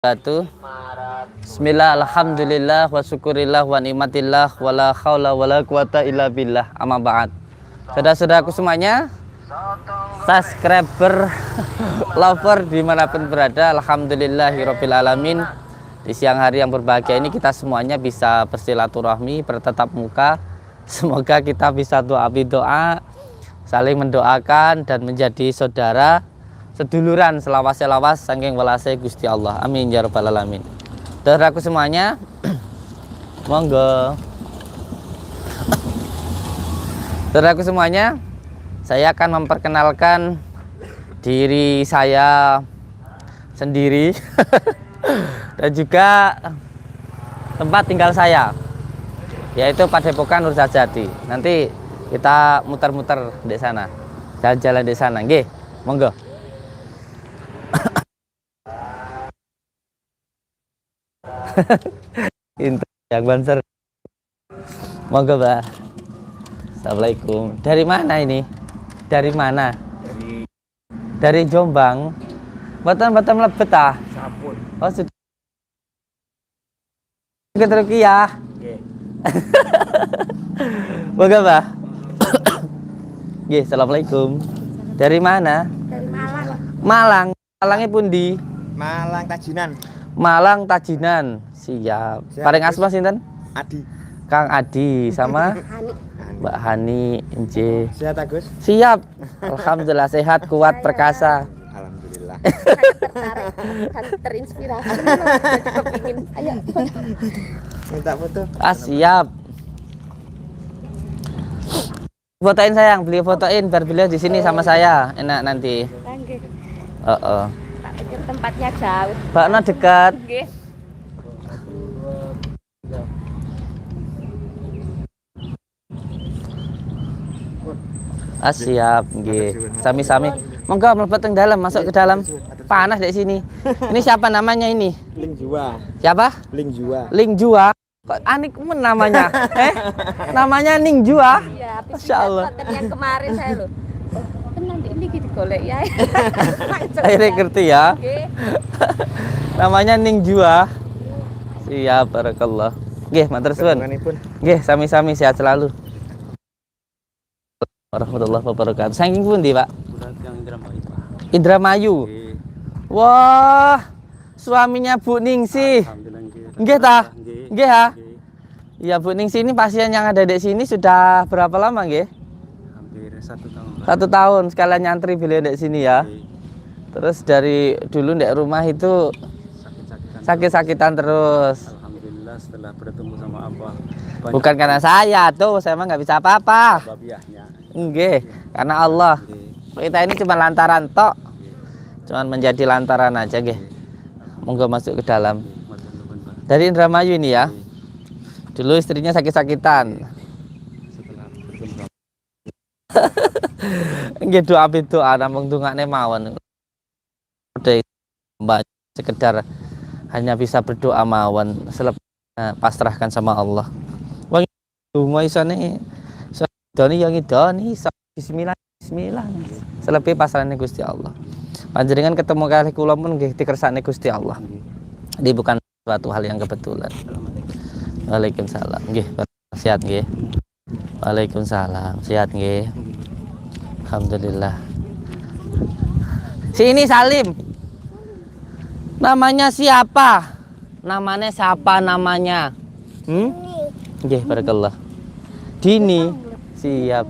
Wabarakatuh. Bismillah, alhamdulillah, wa syukurillah, wa ni'matillah, wa la khawla wa la quwata illa billah, amma ba'd. Saudara-saudaraku semuanya, subscriber, lover dimanapun berada, alhamdulillahirabbil alamin. Di siang hari yang berbahagia ini kita semuanya bisa bersilaturahmi, bertatap muka. Semoga kita bisa doa, saling mendoakan dan menjadi saudara seduluran selawas-selawas saking welase Gusti Allah. Amin ya rabbal alamin. Saudaraku semuanya, monggo. Saudaraku semuanya, saya akan memperkenalkan diri saya sendiri dan juga tempat tinggal saya, yaitu Padepokan Nurjati. Nanti kita muter-muter di sana, jalan-jalan di sana, nggih. Monggo. Yang banser. Monggo, Mbak. Assalamualaikum. Dari mana ini? Dari mana? Dari Jombang. Boten mlebet ah. Sampun. Oh, sudah. Ke Rukiah. Nggih. Monggo, Mbak. Nggih, assalamualaikum. Dari mana? Dari Malang. Malang. Malangnya pundi? Malang Tajinan. Malang Tajinan. Siap. Siap. Paling asma sinten? Adi. Kang Adi sama Hani. Mbak Hani. Nggih. Sehat Agus? Siap. Alhamdulillah sehat, kuat, perkasa. Alhamdulillah. Saya tertarik dan terinspirasi. Jadi kepingin. Ayo. Minta foto. Ah, siap. Fotoin sayang, beliau fotoin biar beliau di sini sama saya. Enak nanti. Langgih. Heeh. Tak pikir tempatnya jauh. Bakno dekat. Nggih. Ah, siap, nggih. Sami-sami. Monggo mlebet teng dalam, masuk ke dalam. Panas di sini. Ini siapa namanya ini? Ling Jua. Siapa? Ling Jua. Ling Jua. Kok anik men namanya? Namanya Ning Jua. Iya, habis Masya Allah. yang kemarin saya loh. Kan nanti ini gitu golek ya. Akhirnya ngerti ya. Nggih. Namanya Ning Jua. Siap, barakallah. Nggih, matur suwun. Pun. Nggih, sami-sami sehat selalu. Warahmatullahi wabarakatuh. Saking pundi, Pak? Indramayu. Wah, suaminya Bu Ningsih. Nggih ta? Nggih ha? Iya, Bu Ningsih ini pasien yang ada di sini sudah berapa lama nggih? Hampir 1 tahun. 1 tahun sekalian nyantri beliau di sini ya. Terus dari dulu di rumah itu sakit-sakitan terus. Alhamdulillah setelah bertemu sama Abah. Bukan karena saya tuh, saya mah nggak bisa apa-apa. Babiahnya. Nggih, karena Allah. Kita ini cuma lantaran tok. Cuman menjadi lantaran aja nggih. Monggo masuk ke dalam. Dari Indramayu ini ya. Dulu istrinya sakit-sakitan. Nggih doa namung dongane mawon. Udah mbak sekedar hanya bisa berdoa mawon selebihnya pasrahkan sama Allah. Wong donga isane doni yang idoni bismillah bismillah. Selebih pasrahane Gusti Allah. Panjenengan ketemu kali kula pun nggih dikersakne Gusti Allah. Ini bukan suatu hal yang kebetulan. Waalaikumsalam. Nggih, sehat nggih. Waalaikumsalam. Sehat nggih. Alhamdulillah. Sini Salim. Namanya siapa? Namanya siapa namanya? Nggih, barakallah. Dini. Siap.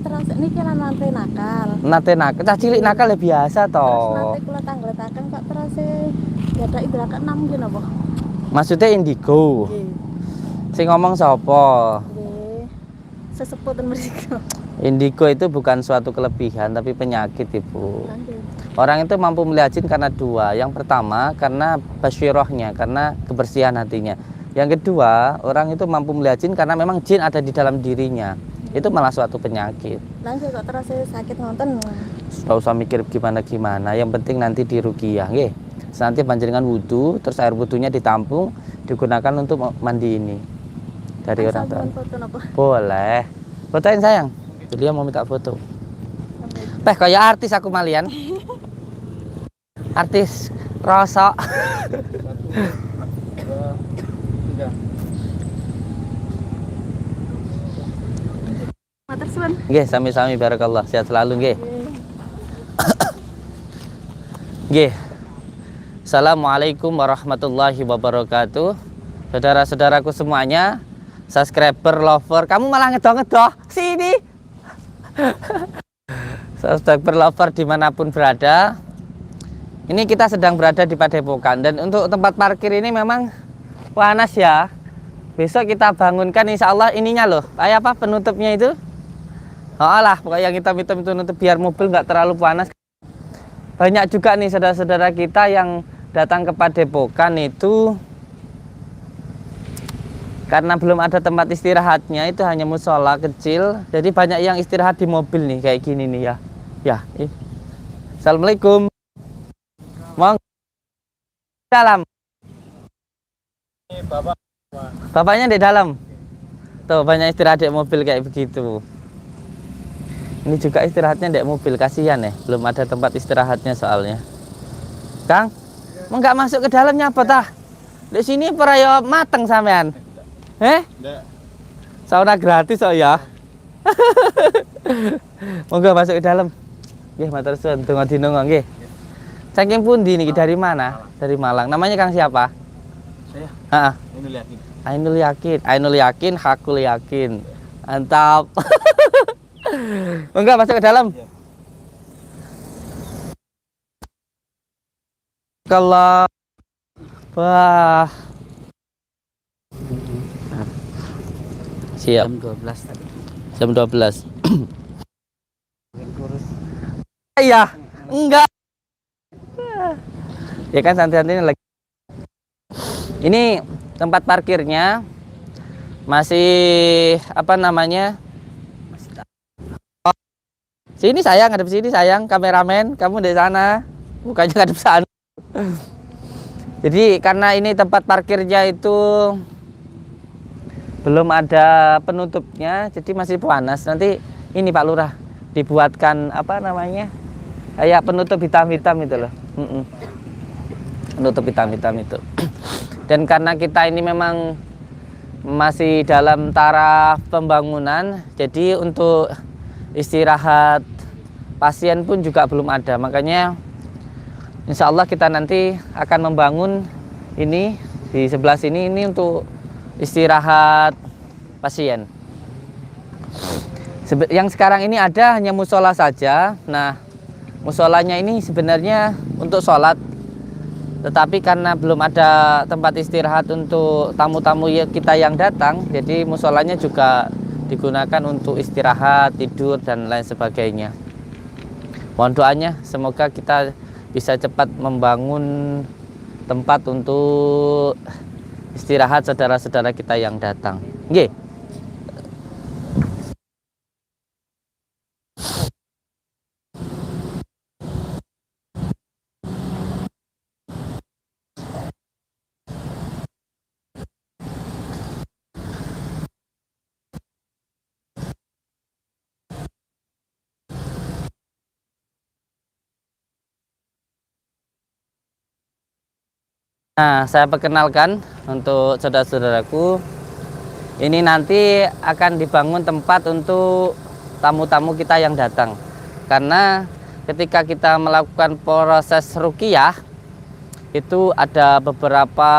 Terus ini kira nanti nakal. Nate nakal, cah cilik nakal ya biasa Terus toh. nanti kula tangglet-akan kok terus ya ada ibarat 6 gini apa? Maksudnya indigo. Nggih. Sing ngomong sapa? Nggih. Seseputan mereka. Indigo itu bukan suatu kelebihan tapi penyakit, Ibu. Langgih. Orang itu mampu melihat jin karena dua. Yang pertama karena basyirohnya, karena kebersihan hatinya. Yang kedua, orang itu mampu melihat jin karena memang jin ada di dalam dirinya. Itu malah suatu penyakit. Langsung kok terus sakit nonton. Nggak usah mikir gimana-gimana. Yang penting nanti di ruqyah, nggih. Nanti panjenengan wudu, terus air wudunya ditampung, digunakan untuk mandi ini. Dari orang tua. Foto apa? Boleh. Fotoin sayang. Dia mau minta foto. Kayak artis aku malian. Artis Rasa. Matur suwun. Nggih, sami-sami barakallah. Sehat selalu nggih. Nggih. Assalamualaikum warahmatullahi wabarakatuh. Saudara-saudaraku semuanya, subscriber, lover, kamu malah ngedoh-ngedoh. Sini. Subscriber, lover dimanapun berada. Ini kita sedang berada di Padepokan. Dan untuk tempat parkir ini memang panas ya. Besok kita bangunkan insya Allah ininya loh. Kayak apa penutupnya itu? Oh lah, pokoknya yang hitam-hitam itu nutup biar mobil nggak terlalu panas. Banyak juga nih saudara-saudara kita yang datang ke Padepokan itu karena belum ada tempat istirahatnya, itu hanya musola kecil. Jadi banyak yang istirahat di mobil nih kayak gini nih ya. Ya, Assalamualaikum. Mau dalam. Bapaknya di dalam. Tuh banyak istirahat di mobil kayak begitu. Ini juga istirahatnya di mobil, kasihan ya, belum ada tempat istirahatnya soalnya. Kang, mau nggak masuk ke dalamnya apa tah? Di sini perayo mateng sampean. Sauna gratis oh ya. Mau nggak masuk ke dalam? Nggih, matur suwun, donga dinonga nggih. Saking pundi niki, dari mana? Dari Malang. Namanya Kang siapa? Saya. Heeh. Ainul Yakin. Ainul Yakin. Ainul Yakin, hakul yakin. Mantap. Enggak masuk ke dalam. Ya. Kalau wah. Siap. Jam 12 tadi. Jam 12. Iya. Enggak. Ya kan santai-santai lagi. Ini tempat parkirnya masih apa namanya? Sini sayang, ngadep sini sayang, kameramen, kamu di sana, bukannya ngadep sana. Jadi karena ini tempat parkirnya itu belum ada penutupnya, jadi masih panas. Nanti ini Pak Lurah dibuatkan apa namanya, kayak penutup hitam-hitam itu loh. Penutup hitam-hitam itu. Dan karena kita ini memang masih dalam taraf pembangunan, jadi untuk istirahat pasien pun juga belum ada. Makanya insya Allah kita nanti akan membangun ini di sebelah sini, ini untuk istirahat pasien. Yang sekarang ini ada hanya musola saja. Nah, musolanya ini sebenarnya untuk sholat, tetapi karena belum ada tempat istirahat untuk tamu-tamu kita yang datang, jadi musolanya juga digunakan untuk istirahat, tidur, dan lain sebagainya. Mohon doanya, semoga kita bisa cepat membangun tempat untuk istirahat saudara-saudara kita yang datang. Nggih. Nah, saya perkenalkan untuk saudara-saudaraku, ini nanti akan dibangun tempat untuk tamu-tamu kita yang datang. Karena ketika kita melakukan proses ruqyah, itu ada beberapa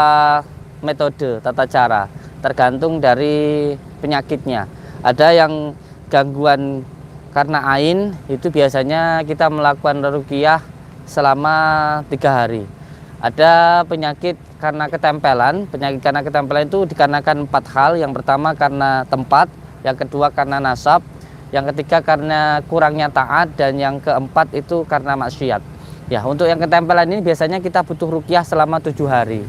metode tata cara, tergantung dari penyakitnya. Ada yang gangguan karena ain, itu biasanya kita melakukan ruqyah selama 3 hari. Ada penyakit karena ketempelan. Penyakit karena ketempelan itu dikarenakan 4 hal. Yang pertama karena tempat, yang kedua karena nasab, yang ketiga karena kurangnya taat, dan yang keempat itu karena maksiat. Ya, untuk yang ketempelan ini biasanya kita butuh ruqyah selama 7 hari.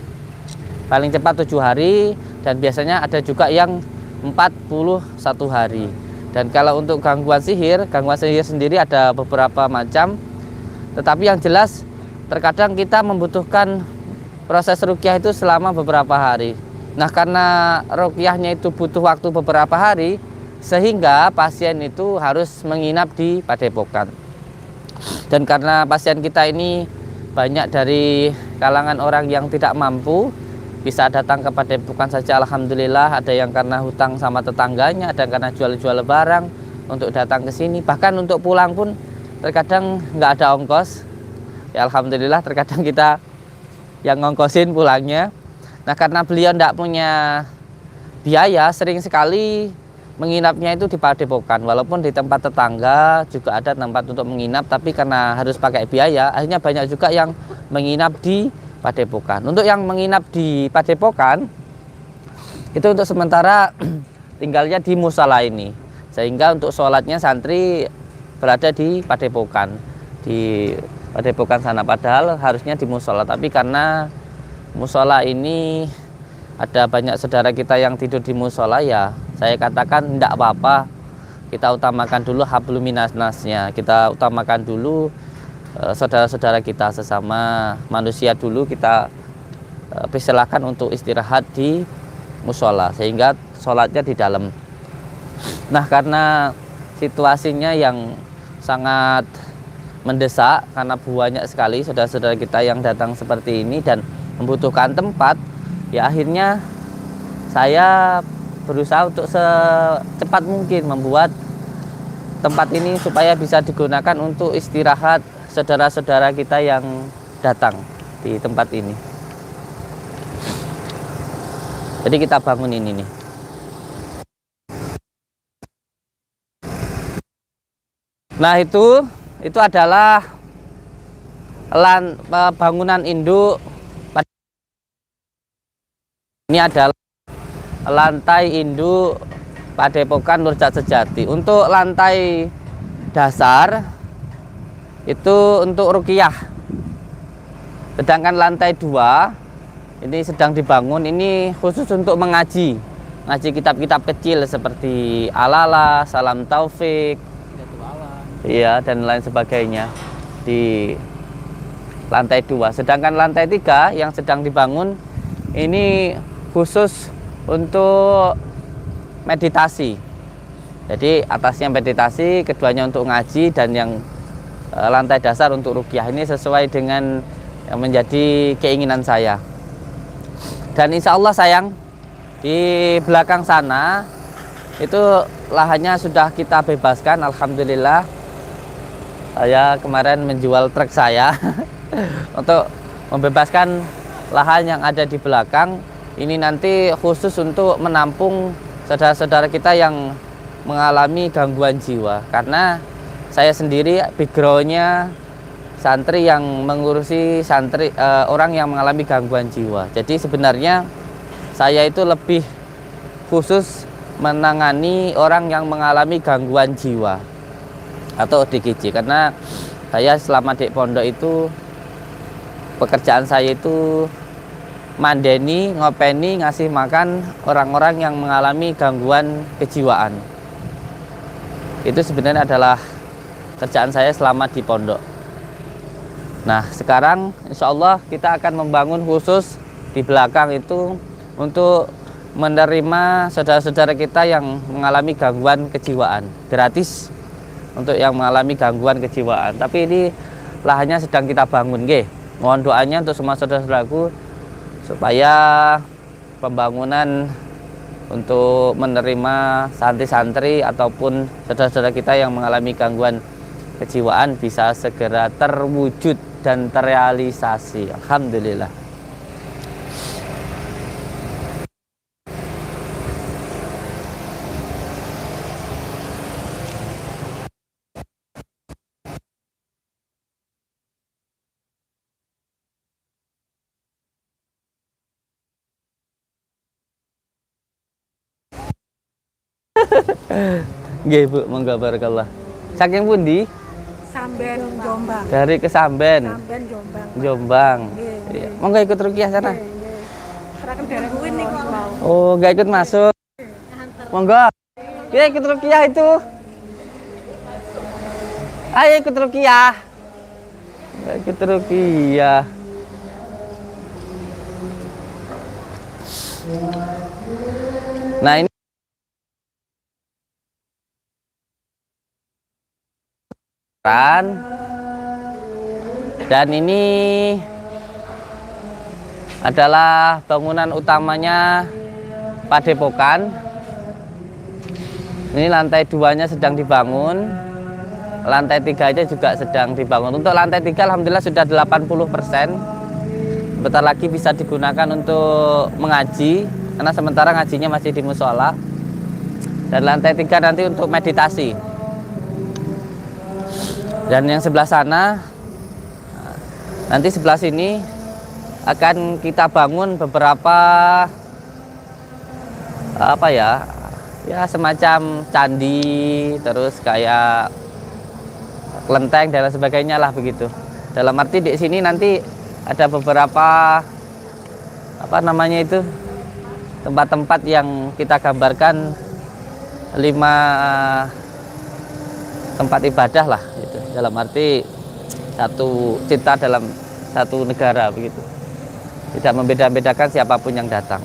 Paling cepat 7 hari, dan biasanya ada juga yang 41 hari. Dan kalau untuk gangguan sihir sendiri ada beberapa macam. Tetapi yang jelas terkadang kita membutuhkan proses ruqyah itu selama beberapa hari. Nah, karena ruqyahnya itu butuh waktu beberapa hari, sehingga pasien itu harus menginap di Padepokan. Dan karena pasien kita ini banyak dari kalangan orang yang tidak mampu bisa datang ke Padepokan saja, alhamdulillah. Ada yang karena hutang sama tetangganya, ada yang karena jual-jual barang untuk datang ke sini. Bahkan untuk pulang pun terkadang nggak ada ongkos. Ya alhamdulillah, terkadang kita yang ngongkosin pulangnya. Nah, karena beliau tidak punya biaya, sering sekali menginapnya itu di Padepokan. Walaupun di tempat tetangga juga ada tempat untuk menginap, tapi karena harus pakai biaya, akhirnya banyak juga yang menginap di Padepokan. Untuk yang menginap di Padepokan itu untuk sementara tinggalnya di musola ini, sehingga untuk sholatnya santri berada di Padepokan, di Padepokan sana, padahal harusnya di musola. Tapi karena musola ini ada banyak saudara kita yang tidur di musola, ya saya katakan tidak apa-apa, kita utamakan dulu hablum minasnya, kita utamakan dulu saudara-saudara kita sesama manusia dulu, kita persilakan untuk istirahat di musola sehingga sholatnya di dalam. Nah, karena situasinya yang sangat mendesak, karena banyak sekali saudara-saudara kita yang datang seperti ini dan membutuhkan tempat, ya akhirnya saya berusaha untuk secepat mungkin membuat tempat ini supaya bisa digunakan untuk istirahat saudara-saudara kita yang datang di tempat ini. Jadi kita bangun ini nih. Nah, itu adalah bangunan induk. Ini adalah lantai induk Padepokan Nurjat Sejati. Untuk lantai dasar itu untuk ruqyah. Sedangkan lantai 2 ini sedang dibangun, ini khusus untuk mengaji. Ngaji kitab-kitab kecil seperti Alala, Salam Taufik, iya, dan lain sebagainya di lantai 2. Sedangkan lantai 3 yang sedang dibangun ini khusus untuk meditasi. Jadi atasnya meditasi, keduanya untuk ngaji, dan yang lantai dasar untuk ruqyah. Ini sesuai dengan yang menjadi keinginan saya. Dan insya Allah sayang, di belakang sana itu lahannya sudah kita bebaskan, alhamdulillah. Saya kemarin menjual truk saya untuk membebaskan lahan yang ada di belakang. Ini nanti khusus untuk menampung saudara-saudara kita yang mengalami gangguan jiwa. Karena saya sendiri backgroundnya santri yang mengurusi orang yang mengalami gangguan jiwa. Jadi sebenarnya saya itu lebih khusus menangani orang yang mengalami gangguan jiwa atau ODGJ. Karena saya selama di pondok itu, pekerjaan saya itu mandeni, ngopeni, ngasih makan orang-orang yang mengalami gangguan kejiwaan. Itu sebenarnya adalah kerjaan saya selama di pondok. Nah, sekarang insya Allah kita akan membangun khusus di belakang itu untuk menerima saudara-saudara kita yang mengalami gangguan kejiwaan, gratis untuk yang mengalami gangguan kejiwaan. Tapi ini lahannya sedang kita bangun, nggih. Mohon doanya untuk semua saudara-saudaraku supaya pembangunan untuk menerima santri-santri ataupun saudara-saudara kita yang mengalami gangguan kejiwaan bisa segera terwujud dan terrealisasi. Alhamdulillah. Nggih Bu, monggo barakallah. Saking pundi? Samben Jombang. Dari Kesamben. Samben Jombang. Jombang. Nggih, Iya. Monggo ikut ruqyah sana. Serahkan daerah kuwi niku mau. Oh, nggak ikut masuk. Monggo. Ya ikut ruqyah itu. Ayo ikut ruqyah. Ikut ruqyah. Nah, ini kan Dan ini adalah bangunan utamanya Padepokan. Ini lantai 2-nya sedang dibangun. Lantai 3-nya juga sedang dibangun. Untuk lantai 3 alhamdulillah sudah 80%. Bentar lagi bisa digunakan untuk mengaji, karena sementara ngajinya masih di musola. Dan lantai 3 nanti untuk meditasi. Dan yang sebelah sana, nanti sebelah sini akan kita bangun beberapa apa ya semacam candi, terus kayak kelenteng dan lain sebagainya lah begitu. Dalam arti di sini nanti ada beberapa apa namanya itu tempat-tempat yang kita gambarkan 5 tempat ibadah lah gitu. Dalam arti satu cita dalam satu negara begitu. Tidak membeda-bedakan siapapun yang datang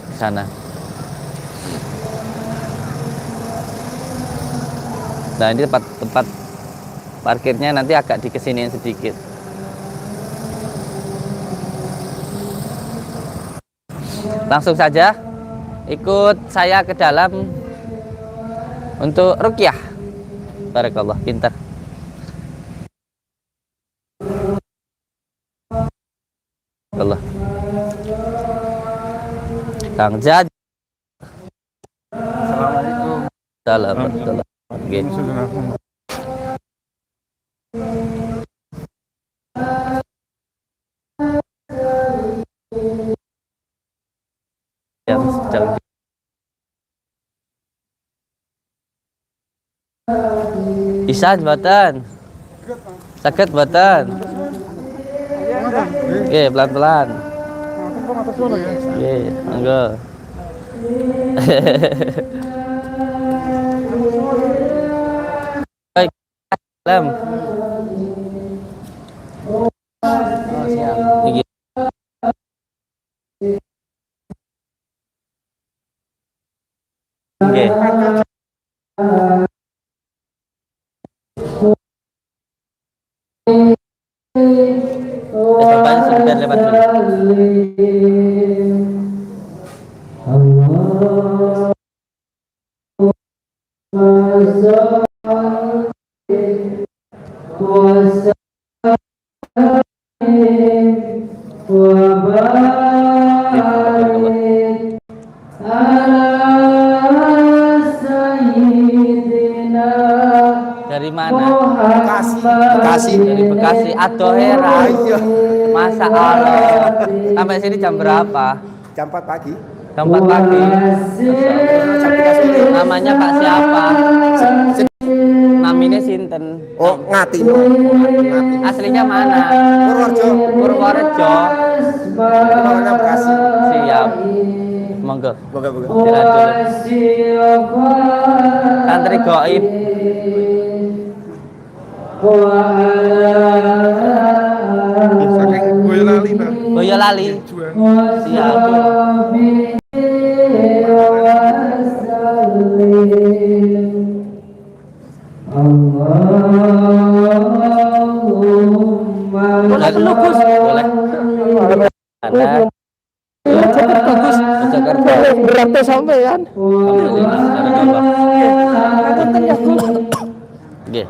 di sana. Nah, ini tempat parkirnya nanti agak dikesiniin sedikit. Langsung saja ikut saya ke dalam untuk ruqyah. Barakallah, pintar. Allah. Kang Jad. Assalamualaikum. Salam. Oke. Yang sedang Isan batan. Sakit batan. Oke, pelan-pelan. Oke, monggo. Baik, Lem. Oh, siap. Oke. Oke. Bapaknya sudah lewat dulu. Dari mana? Bekasi. Dari Bekasi. Aduh heran. Masa Allah. Sampai sini jam berapa? Jam 4 pagi. Jam 4 pagi. Namanya Pak siapa? Namanya Sinten. Oh, Ngati. Aslinya mana? Purworejo. Purworejo. Mana Bekasi. Siap. Monggo. Boga. Istirahat dulu. Santri gaib. Saking Boyolali, Pak. Boyolali. Siap. Boleh dulu, Gus. Boleh. Ada. Jakarta. Berapa sampean? Alhamdulillah. Nggih.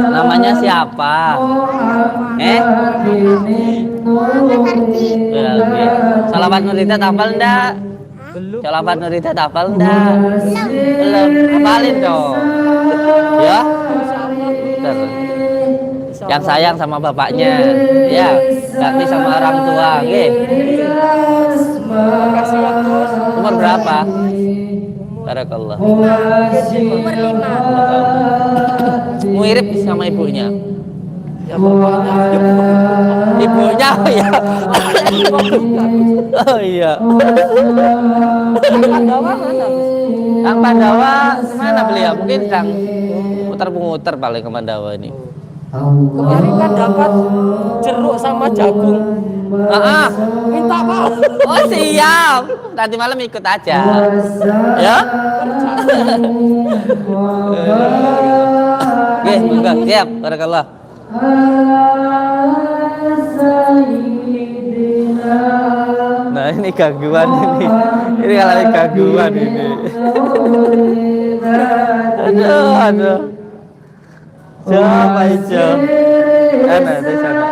Namanya siapa? Ya, nggih. Salawat Nurita hafal ndak? Belum. Salawat Nurita hafal ndak? Belum. Hafalin dong. Ya. Bentar. Yang sayang sama bapaknya, ya, ganti sama orang tua, nggih. Umur berapa? Barakallah. Umur 5. Mirip sama ibunya. Ya bapaknya. Ibunya ya. Oh iya. Pandawa mana? Kang Pandawa kemana beliau? Mungkin sedang muter-muter paling ke Pandawa ini. Kemarin kan dapat jeruk sama jagung. Minta Pak. Oh siap. Nanti malam ikut aja. Ya. Oke, monggo, siap. Barakallah. Nah, ini gangguan ini. Ini kalau gangguan ini. Aduh. Coba hijau. Sana, di sana.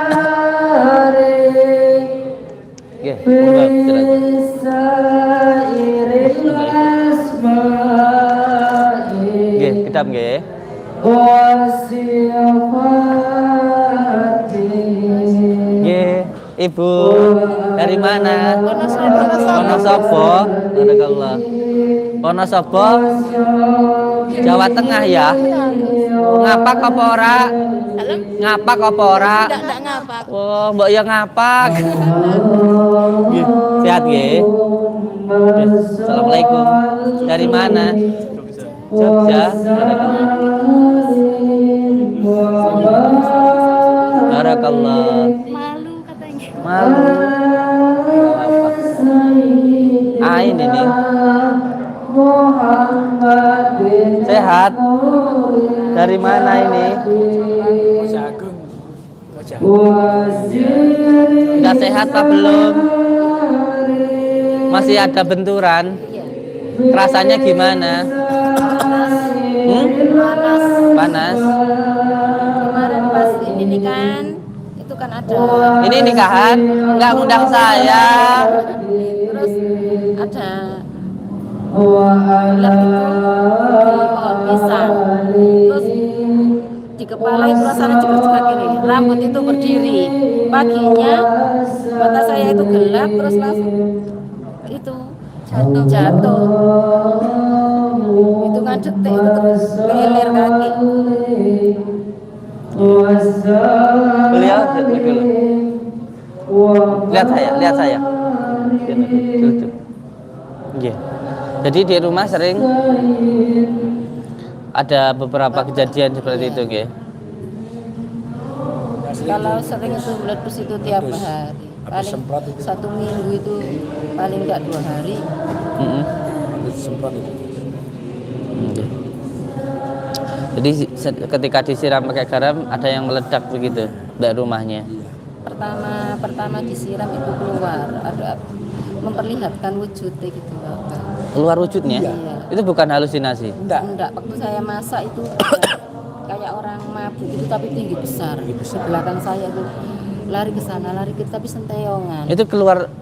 Oke, monggo, nggih, kedap nggih. Nggih, Ibu. Dari mana? Wonosobo. Barakallah. Wonosobo. Jawa Tengah ya. Ngapak apa ora? Ngapak apa ora? Enggak ngapak. Oh, mbok ya ngapak. Nggih, sehat nggih. Nggih, Assalamualaikum. Dari mana? Jogja. Barakallah. Malu katanya. Malu. Ain ini. Sehat. Dari mana ini? Sudah sehat apa belum? Masih ada benturan? Rasanya gimana? Panas. Kemarin pas ini nikahan itu kan ada. Ini nikahan? Nggak ngundang saya. Terus ada ulat itu di pohon pisang. Terus di kepala itu rasanya cepat-cepat gini. Rambut itu berdiri. Paginya mata saya itu gelap terus langsung itu jatuh. Hitungan detik itu terus lilir kaki. Beliau dulu. Lihat saya. Tuh. Nggih. Jadi di rumah sering ada beberapa kejadian seperti itu, nggih. Kalau sering itu meletus itu tiap hari. Paling 1 minggu itu paling enggak 2 hari. Heeh. Jadi ketika disiram pakai garam ada yang meledak begitu dari rumahnya. Pertama disiram itu keluar, ada memperlihatkan wujudnya gitu, Bapak. Keluar wujudnya? Iya. Itu bukan halusinasi. Enggak, waktu saya masak itu kayak orang mabuk itu tapi tinggi besar. Di belakang saya itu lari ke sana, lari ke tapi senteyongan. Itu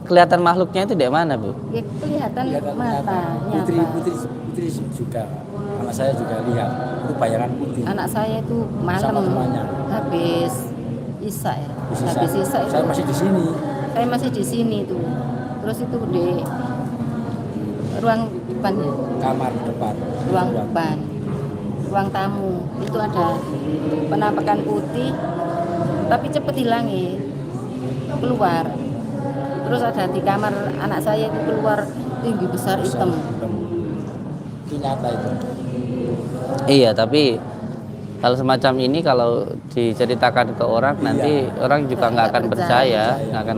kelihatan makhluknya itu dari mana, Bu? Ya, kelihatan mata Putri juga, anak saya juga lihat itu bayangan putih. Anak saya itu malam Sama semuanya. habis Isya ya. Habis Isya itu Saya masih di sini. saya masih di sini tuh. Terus itu di ruang depan ya. Kamar depan. Ruang depan. Ruang tamu itu ada penampakan putih tapi cepet hilang ya. Keluar. Terus ada di kamar anak saya itu keluar tinggi besar hitam. Itu nyata itu. Iya, tapi kalau semacam ini kalau diceritakan ke orang nanti orang juga nggak akan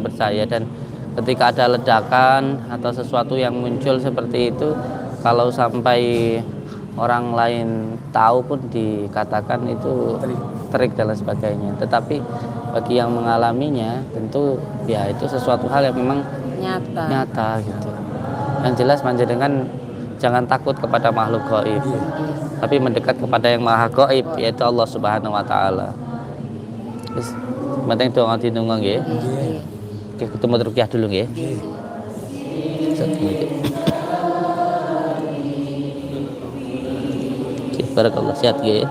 percaya dan ketika ada ledakan atau sesuatu yang muncul seperti itu kalau sampai orang lain tahu pun dikatakan itu trik dan lain sebagainya. Tetapi bagi yang mengalaminya tentu ya itu sesuatu hal yang memang nyata gitu. Yang jelas panjenengan jangan takut kepada makhluk gaib, tapi mendekat kepada yang maha gaib yaitu Allah Subhanahu wa taala. Wis penting doa dinungo nggih. Oke, ketemu rukyah dulu nggih. Barakallah, sehat nggih.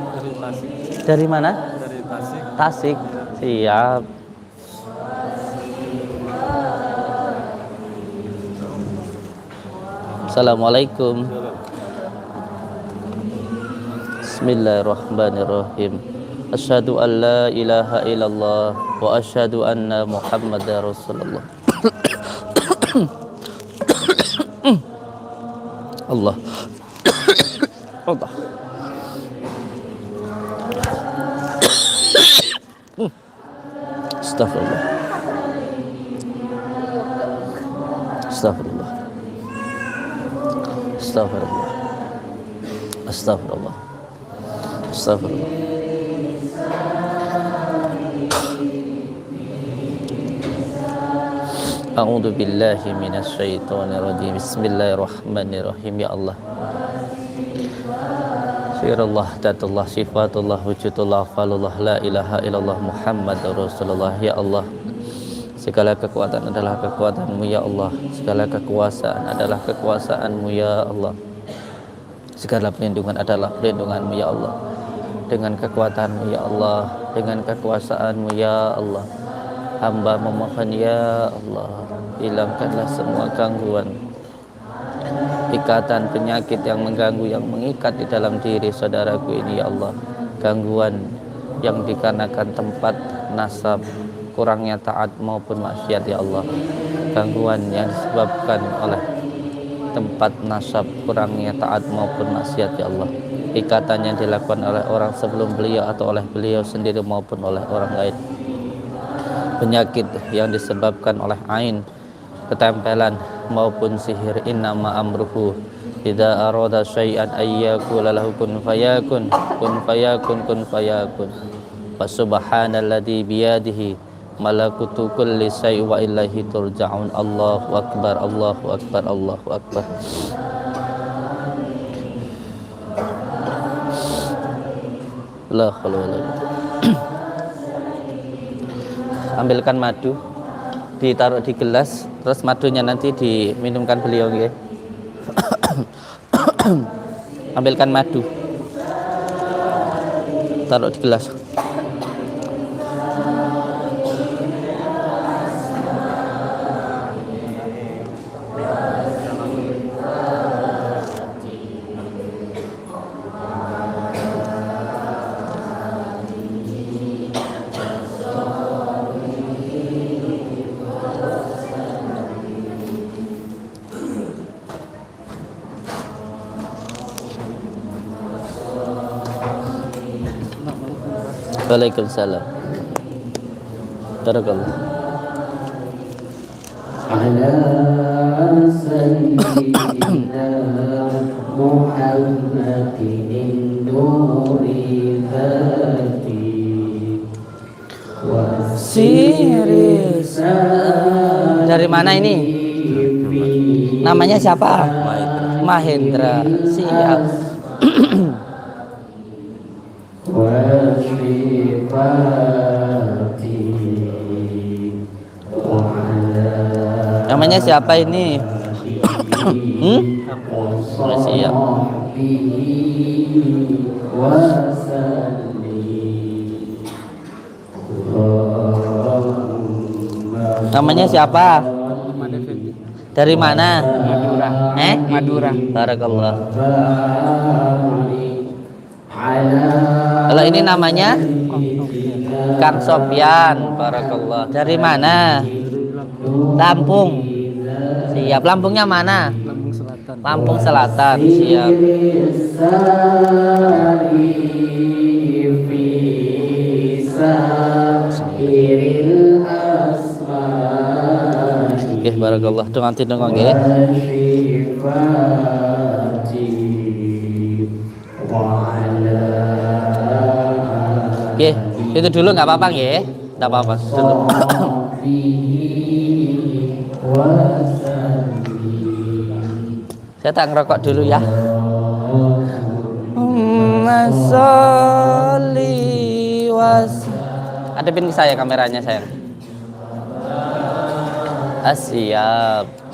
Dari mana? Dari Tasik. Tasik. Siap. Assalamualaikum. Bismillahirrahmanirrahim. Asyhadu an la ilaha illallah wa asyhadu anna Muhammadar Rasulullah. Allah. Allah. Astagfirullah. Astagfirullah. Astagfirullah. Astagfirullah. Astagfirullah. A'udzu billahi minasyaitonir rajim. Bismillahirrahmanirrahim. Ya Allah. Sirullah, datullah, sifatullah, wujudullah, falullah, la ilaha illallah Muhammadur Rasulullah. Ya Allah, segala kekuatan adalah kekuatan-Mu ya Allah. Segala kekuasaan adalah kekuasaan-Mu ya Allah. Segala perlindungan adalah perlindungan-Mu ya Allah. Dengan kekuatan-Mu ya Allah, dengan kekuasaan-Mu ya Allah, hamba memohon ya Allah, hilangkanlah semua gangguan, ikatan penyakit yang mengganggu, yang mengikat di dalam diri saudaraku ini ya Allah. Gangguan yang dikarenakan tempat nasab, kurangnya taat maupun maksiat ya Allah. Gangguan yang disebabkan oleh tempat nasab, kurangnya taat maupun maksiat ya Allah. Ikatan yang dilakukan oleh orang sebelum beliau atau oleh beliau sendiri maupun oleh orang lain. Penyakit yang disebabkan oleh ain, ketempelan maupun sihir. Innama amruhu idza arada syai'an ayyakula lahu kun fayakun, kun fayakun, kun fayakun. Fa subhanalladzi biyadihi malakutu kulli syai'in wa ilaihi turja'un. Allahu akbar, Allahu akbar, Allahu akbar. La haula wala quwwata. Ambilkan madu, ditaruh di gelas, terus madunya nanti diminumkan beliau nggih. Ambilkan madu, taruh di gelas. Waalaikumsalam. Barakallah. Ala sayyidina Muhammadin nuri dzati Siri. Dari mana ini? Namanya siapa? Mahendra. Siap. Namanya siapa ini? Siap. Namanya siapa? Dari mana? Madura. Madura. Barakallah. Kalau ini namanya Kang Sofyan. Barakallah. Dari mana? Lampung. Siap. Lampungnya mana? Lampung Selatan. Lampung Selatan. Siap. Oke, barakallah. Nanti dongeng ya. Oke, itu dulu nggak apa-apa ya, nggak apa-apa. Saya tak ngerokok dulu ya. Masoli was. Hadapin ke saya kameranya sayang. Siap.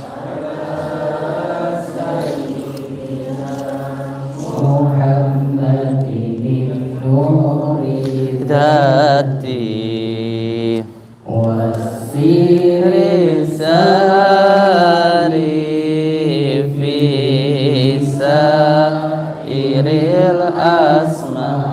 Dati wasiri sari fisa iril asma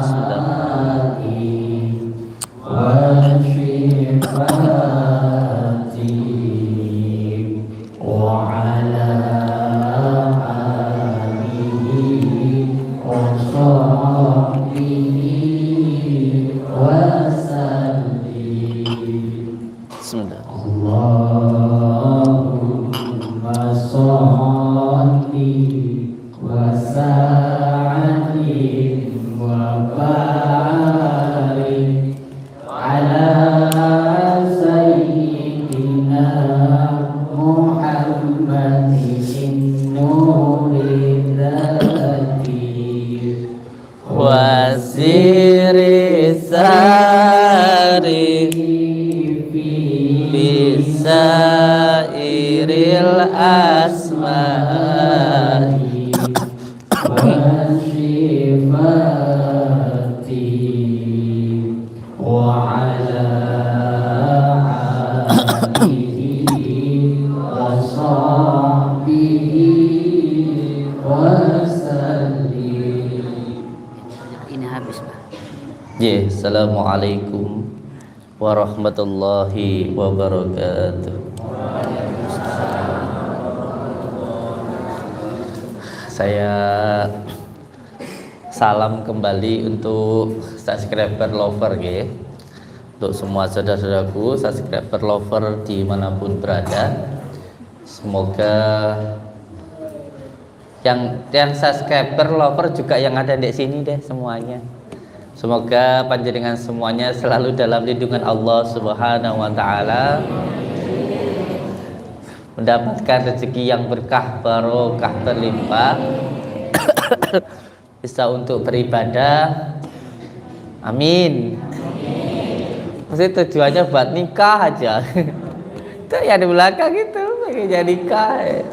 bisairil asma'i وعلى آله وصحبه وسلم. Ini habis, Pak. Assalamualaikum warahmatullahi wabarakatuh. Saya salam kembali untuk subscriber lover ya. Untuk semua saudara-saudaraku subscriber lover dimanapun berada, semoga yang subscriber lover juga yang ada di sini deh semuanya. Semoga panjenengan semuanya selalu dalam lindungan Allah Subhanahu wa taala, mendapatkan rezeki yang berkah, barokah, berlimpah, bisa untuk beribadah. Amin. Pasti tujuannya buat nikah aja. Itu ya di belakang itu pengen nikah.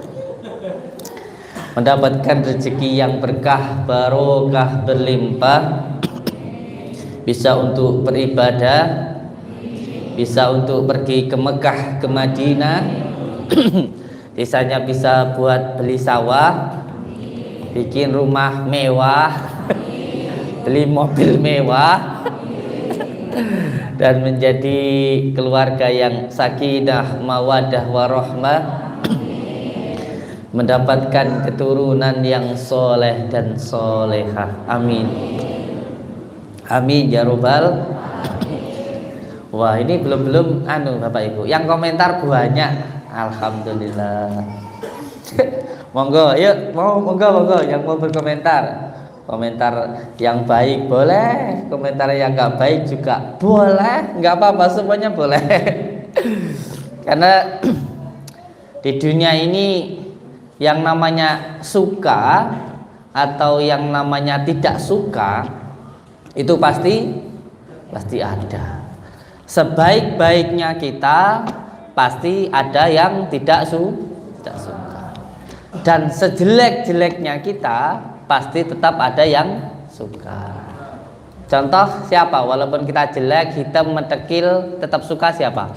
Mendapatkan rezeki yang berkah, barokah, berlimpah, bisa untuk beribadah, bisa untuk pergi ke Mekah, ke Madinah, sisanya bisa buat beli sawah, bikin rumah mewah, beli mobil mewah, dan menjadi keluarga yang sakinah, mawadah, warahmah, mendapatkan keturunan yang soleh dan solehah. Amin. Amin ya robbal. Wah, ini belum Bapak Ibu. Yang komentar banyak. Alhamdulillah. Monggo, yuk, monggo yang mau berkomentar. Komentar yang baik boleh, komentar yang nggak baik juga boleh, nggak apa-apa, semuanya boleh. Karena di dunia ini yang namanya suka atau yang namanya tidak suka itu pasti ada. Sebaik-baiknya kita pasti ada yang tidak suka, dan sejelek-jeleknya kita pasti tetap ada yang suka. Contoh siapa? Walaupun kita jelek, hitam, metekil, tetap suka siapa?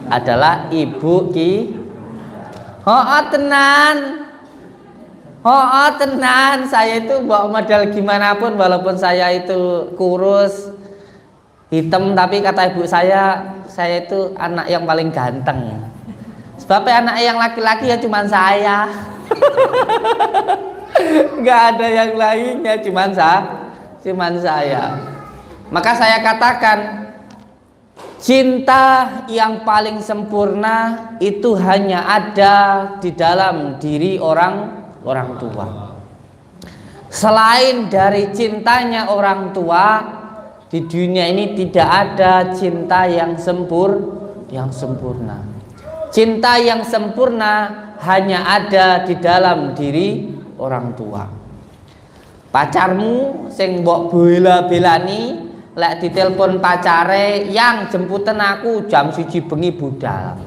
Adalah Ibu Ki. Tenan. Saya itu bawa modal gimana pun, walaupun saya itu kurus, hitam, tapi kata ibu saya itu anak yang paling ganteng. Sebabnya anak yang laki-laki ya cuman saya. Nggak ada yang lainnya, cuman saya. Maka saya katakan, cinta yang paling sempurna itu hanya ada di dalam diri orang tua. Selain dari cintanya orang tua, di dunia ini tidak ada cinta yang sempurna. Cinta yang sempurna hanya ada di dalam diri orang tua. Pacarmu sing mbok bela-belani, lek ditelepon pacare, yang jemputan aku jam 1 bengi budal.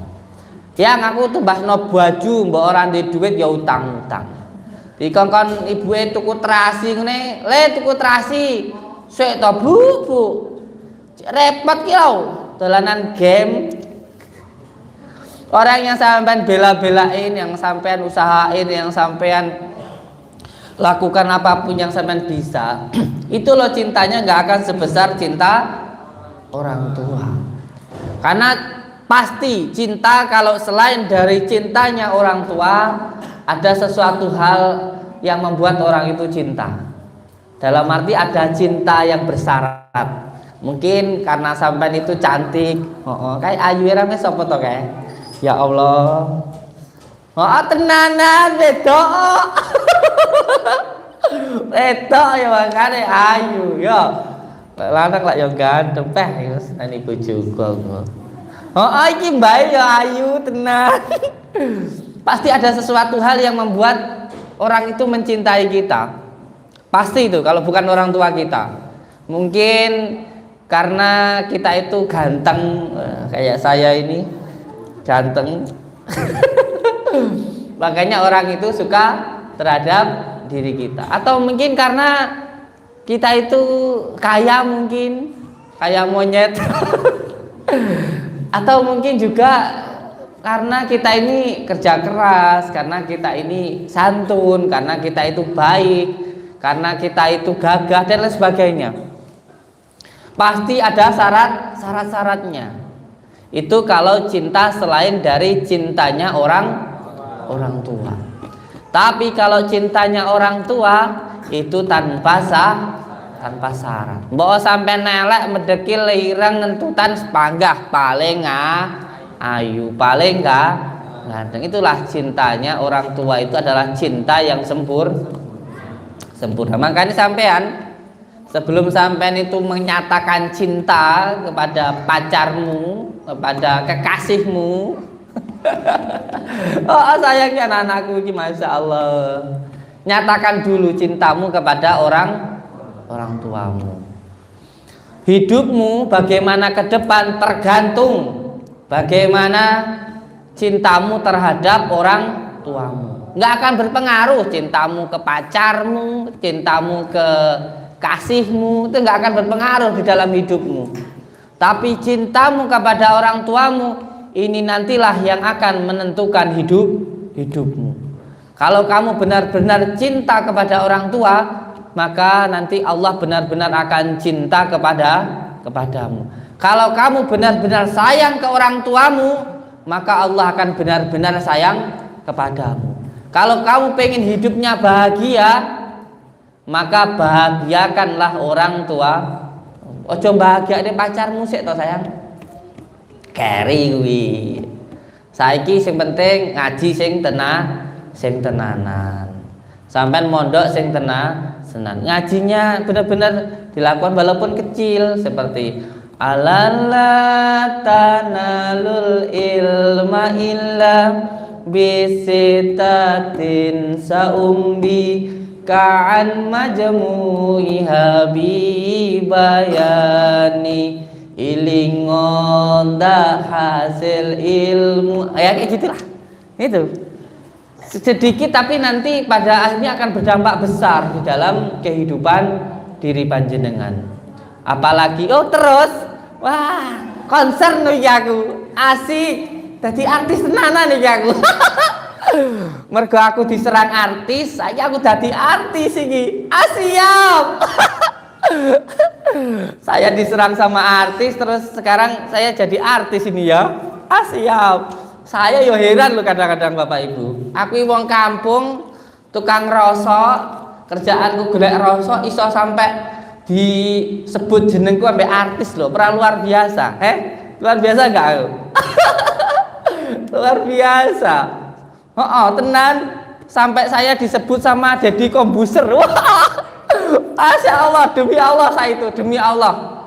Yang aku tembahno baju, mbok ora ndek duit ya utang-utang. Dikongkon ibuke tuku terasi ngene, "Le tuku terasi." "Sik to, Bu." Repot ki lho, dolanan game. Orang yang sampean bela-belain, yang sampean usahain, yang sampean lakukan apapun yang sampean bisa, itu loh cintanya nggak akan sebesar cinta orang tua. Karena pasti cinta kalau selain dari cintanya orang tua, ada sesuatu hal yang membuat orang itu cinta. Dalam arti ada cinta yang bersyarat. Mungkin karena sampean itu cantik, kayak ayu rame sapa to kae? Ya Allah. Tenanan wedok. Wedok ya makane ayu ya. Lanang lak ya ganteng peh wis ani bojoku aku. Iki mbae ya ayu tenan. Pasti ada sesuatu hal yang membuat orang itu mencintai kita. Pasti itu kalau bukan orang tua kita. Mungkin karena kita itu ganteng, kayak saya ini ganteng. Makanya orang itu suka terhadap diri kita. Atau mungkin karena kita itu kaya, mungkin kayak monyet. Atau mungkin juga karena kita ini kerja keras, karena kita ini santun, karena kita itu baik, karena kita itu gagah dan lain sebagainya. Pasti ada syarat-syaratnya. Itu kalau cinta selain dari cintanya orang tua. Tapi kalau cintanya orang tua itu tanpa syarat. Mbok sampai nelek medeki lireng nentutan sepanggah paling ayu, paling ganteng. Itulah cintanya orang tua, itu adalah cinta yang sempurna. Makanya sampean sebelum sampean itu menyatakan cinta kepada pacarmu, kepada kekasihmu, oh sayangnya anakku ini, masya Allah, nyatakan dulu cintamu kepada orang tuamu. Hidupmu bagaimana ke depan tergantung bagaimana cintamu terhadap orang tuamu. Nggak akan berpengaruh cintamu ke pacarmu, cintamu ke kasihmu, itu nggak akan berpengaruh di dalam hidupmu. Tapi cintamu kepada orang tuamu, ini nantilah yang akan menentukan hidupmu. Kalau kamu benar-benar cinta kepada orang tua, maka nanti Allah benar-benar akan cinta kepadamu. Kalau kamu benar-benar sayang ke orang tuamu, maka Allah akan benar-benar sayang kepadamu. Kalau kamu pengen hidupnya bahagia, maka bahagiakanlah orang tua. Ojo bahagia nih pacarmu sik to sayang. Keri kuwi. Saiki sing penting ngaji sing tenanan. Sampean mondok sing tenan. Ngajinya benar-benar dilakukan walaupun kecil, seperti alalla tanalul ilma illa bisitatin saumbi ka'an majmu'iha bibayani ilingonda hasil ilmu, ya kayak gitulah. Itu sedikit tapi nanti pada akhirnya akan berdampak besar di dalam kehidupan diri panjenengan. Apalagi terus wah konser nih aku asik jadi artis tenanan nih aku. Mergo aku diserang artis, saya aku jadi artis ini. Siap. Saya diserang sama artis, terus sekarang saya jadi artis ini ya. Siap. Saya yo heran loh kadang-kadang Bapak Ibu. Aku wong kampung, tukang rosok, kerjaanku golek rosok, iso sampai disebut jenengku sampai artis loh. Luar biasa. Luar biasa enggak? Luar biasa. Tenan, sampai saya disebut sama Deddy Kombuser. Wah, Masya Allah, demi Allah saya itu, demi Allah.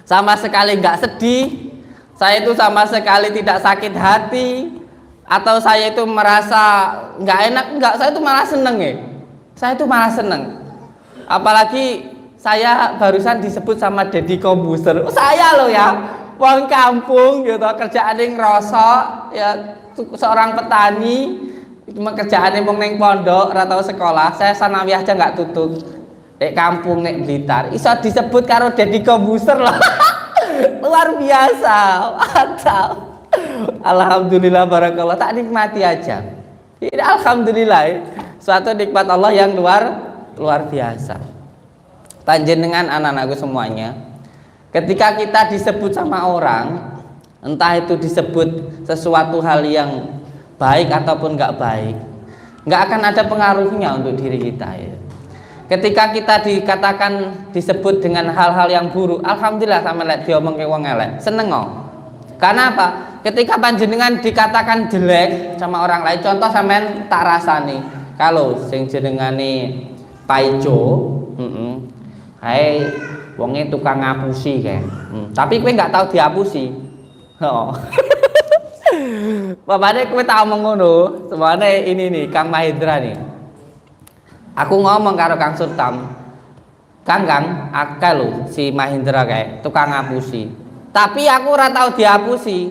Sama sekali nggak sedih, saya itu sama sekali tidak sakit hati, atau saya itu merasa nggak enak, nggak, saya itu malah seneng ya. Saya itu malah seneng. Apalagi saya barusan disebut sama Deddy Kombuser. Saya loh ya, wong kampung gitu, kerjaan yang ngerosok ya. Seorang petani, kerjaan yang neng pondok atau sekolah, saya sanawi aja nggak tutup. Kampung nek Blitar, iso disebut karo Deddy Kombuser loh. Luar biasa, mantap. Alhamdulillah barakallah, tak nikmati aja. Ini alhamdulillah, suatu nikmat Allah yang luar biasa. Panjenengan anak-anakku semuanya, ketika kita disebut sama orang, entah itu disebut sesuatu hal yang baik ataupun nggak baik, nggak akan ada pengaruhnya untuk diri kita ya. Ketika kita dikatakan disebut dengan hal-hal yang buruk, alhamdulillah sama lihat diomong ke wong elek, seneng kok. Karena apa? Ketika panjenengan dikatakan jelek sama orang lain, contoh sampean tak rasani, kalau sing jenengane Paijo, hai wonge tukang ngapusi kayak, tapi kowe nggak tahu diapusi. Bapaknya kowe tak omong ngono, semuanya ini nih Kang Mahendra nih. Aku ngomong karo Kang Surtam, Kang akeh lho si Mahindra kae tukang ngapusi. Tapi aku ora tau diapusi.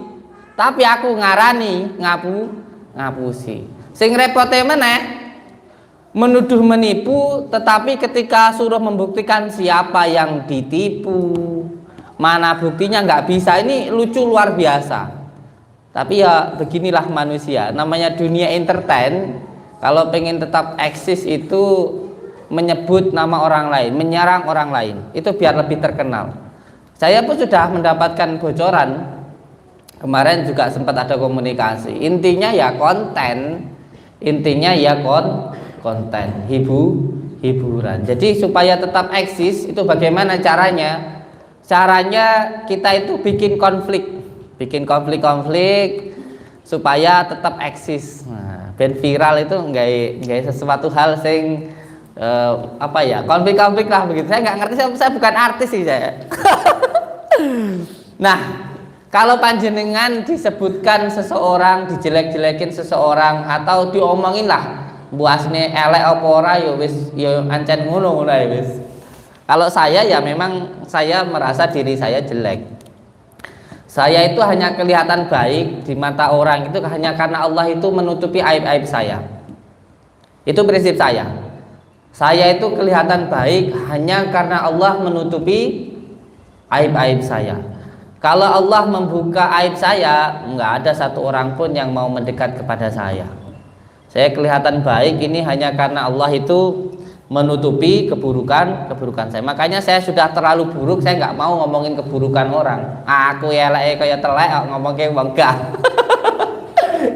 Tapi aku ngarani ngapusi. Sing repote meneh menuduh menipu, tetapi ketika suruh membuktikan siapa yang ditipu, mana buktinya nggak bisa. Ini lucu luar biasa. Tapi ya beginilah manusia, namanya dunia entertain. Kalau pengen tetap eksis itu menyebut nama orang lain, menyerang orang lain, itu biar lebih terkenal. Saya pun sudah mendapatkan bocoran. Kemarin juga sempat ada komunikasi. Intinya ya konten, konten hiburan. Jadi supaya tetap eksis itu bagaimana caranya? Caranya kita itu bikin konflik supaya tetap eksis. Nah, ben viral itu nggak sesuatu hal sing konflik lah begitu. Saya nggak ngerti, saya bukan artis sih saya. Nah, kalau panjenengan disebutkan seseorang, dijelek-jelekin seseorang atau diomongin lah buasne elek apa ora ya wis ya ancen ngono ya wis. Kalau saya ya memang saya merasa diri saya jelek. Saya itu hanya kelihatan baik di mata orang itu hanya karena Allah itu menutupi aib-aib saya. Itu prinsip saya. Saya itu kelihatan baik hanya karena Allah menutupi aib-aib saya. Kalau Allah membuka aib saya, nggak ada satu orang pun yang mau mendekat kepada saya. Saya kelihatan baik ini hanya karena Allah itu menutupi keburukan saya. Makanya saya sudah terlalu buruk, saya nggak mau ngomongin keburukan orang. Aku elek kayak telek ngomong kayak enggak.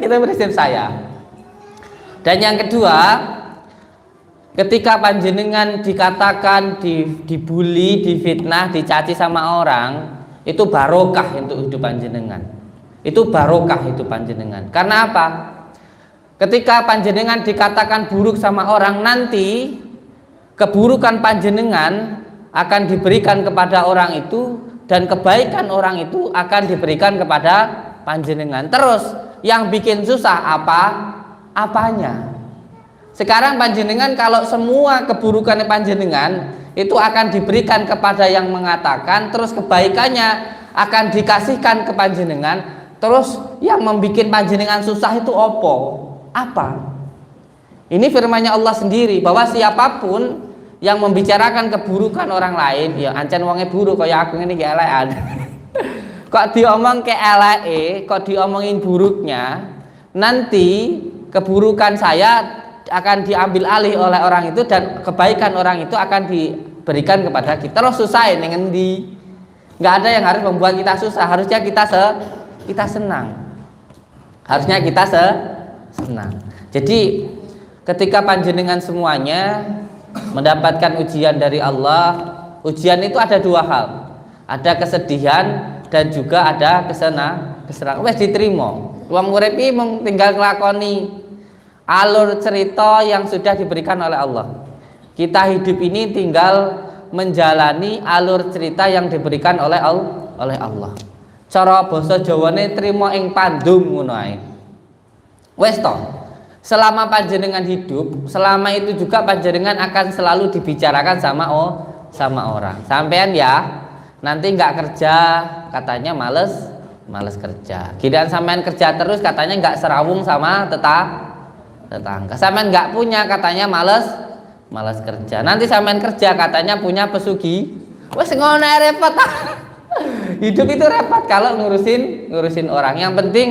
Itu prinsip saya. Dan yang kedua, ketika panjenengan dikatakan dibully, difitnah, dicaci sama orang, itu barokah untuk hidup panjenengan. Itu barokah hidup panjenengan. Karena apa? Ketika panjenengan dikatakan buruk sama orang, nanti keburukan panjenengan akan diberikan kepada orang itu dan kebaikan orang itu akan diberikan kepada panjenengan. Terus yang bikin susah apanya? Sekarang panjenengan kalau semua keburukan panjenengan itu akan diberikan kepada yang mengatakan, terus kebaikannya akan dikasihkan ke panjenengan, terus yang membuat panjenengan susah itu apa? Ini firman-Nya Allah sendiri bahwa siapapun yang membicarakan keburukan orang lain, ya ancen wonge buruk kaya aku ini gak elekan. Kok diomong ke eleke, kok diomongin buruknya, nanti keburukan saya akan diambil alih oleh orang itu dan kebaikan orang itu akan diberikan kepada kita. Terus susah ini ngendi? Nggak ada yang harus membuat kita susah. Harusnya kita senang. Harusnya kita senang. Jadi ketika panjenengan semuanya mendapatkan ujian dari Allah, ujian itu ada dua hal. Ada kesedihan dan juga ada kesenangan. Wes diterima. Wong urip iki mung tinggal nglakoni alur cerita yang sudah diberikan oleh Allah. Kita hidup ini tinggal menjalani alur cerita yang diberikan oleh Allah. Cara basa Jawane trima ing pandum ngono ae. Wes to. Selama panjenengan hidup, selama itu juga panjenengan akan selalu dibicarakan sama orang. Sampean ya, nanti nggak kerja katanya males kerja. Giliran sampean kerja terus katanya nggak serawung sama tetangga. Sampean nggak punya katanya malas kerja. Nanti sampean kerja katanya punya pesugi. Wes ngono repot. Hidup itu repot kalau ngurusin orang. Yang penting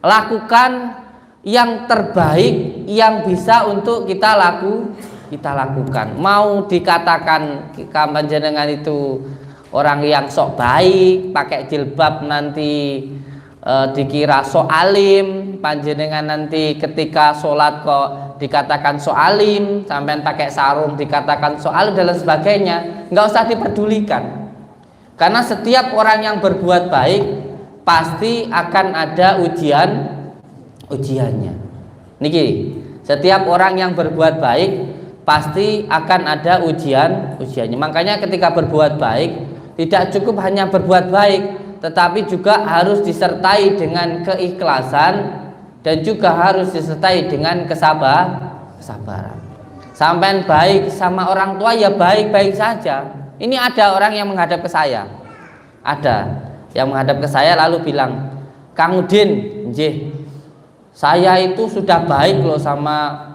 lakukan yang terbaik yang bisa untuk kita lakukan. Mau dikatakan panjenengan itu orang yang sok baik, pakai jilbab nanti dikira sok alim, panjenengan nanti ketika sholat kok dikatakan sok alim, sampean pakai sarung dikatakan sok alim dan lain sebagainya, nggak usah diperdulikan. Karena setiap orang yang berbuat baik pasti akan ada ujiannya. Niki, setiap orang yang berbuat baik pasti akan ada ujiannya. Makanya ketika berbuat baik tidak cukup hanya berbuat baik, tetapi juga harus disertai dengan keikhlasan dan juga harus disertai dengan kesabaran. Sampean baik sama orang tua ya baik-baik saja. Ini ada orang yang menghadap ke saya. Ada yang menghadap ke saya lalu bilang, "Kang Udin, nggih. Saya itu sudah baik loh sama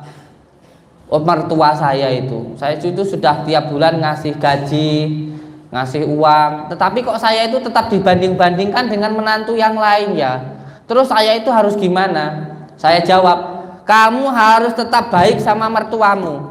mertua saya itu. Saya itu sudah tiap bulan ngasih gaji, ngasih uang, tetapi kok saya itu tetap dibanding-bandingkan dengan menantu yang lain ya. Terus saya itu harus gimana?" Saya jawab, "Kamu harus tetap baik sama mertuamu.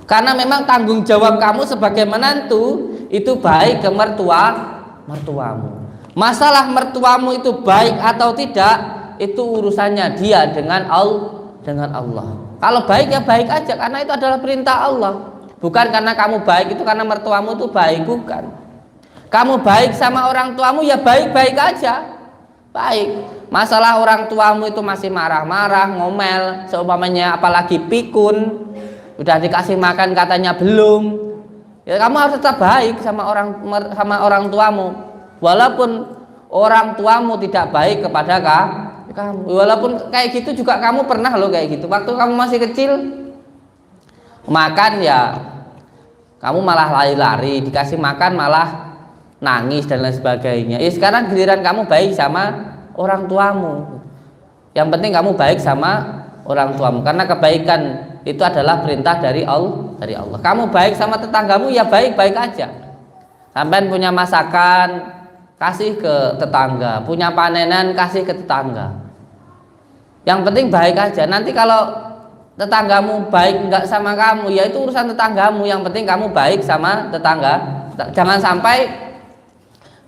Karena memang tanggung jawab kamu sebagai menantu itu baik ke mertuamu. Masalah mertuamu itu baik atau tidak, itu urusannya dia dengan Allah. Kalau baik ya baik aja, karena itu adalah perintah Allah. Bukan karena kamu baik itu karena mertuamu itu baik, bukan. Kamu baik sama orang tuamu ya baik-baik aja. Baik. Masalah orang tuamu itu masih marah-marah, ngomel, seumpamanya apalagi pikun, udah dikasih makan katanya belum. Ya kamu harus tetap baik sama orang tuamu. Walaupun orang tuamu tidak baik kepada kamu. Walaupun kayak gitu juga kamu pernah loh kayak gitu. Waktu kamu masih kecil makan ya kamu malah lari-lari, dikasih makan malah nangis dan lain sebagainya. Sekarang giliran kamu baik sama orang tuamu. Yang penting kamu baik sama orang tuamu karena kebaikan itu adalah perintah dari Allah. Kamu baik sama tetanggamu ya baik-baik aja. Sampai punya masakan kasih ke tetangga, punya panenan kasih ke tetangga. Yang penting baik aja. Nanti kalau tetanggamu baik enggak sama kamu, ya itu urusan tetanggamu. Yang penting kamu baik sama tetangga. Jangan sampai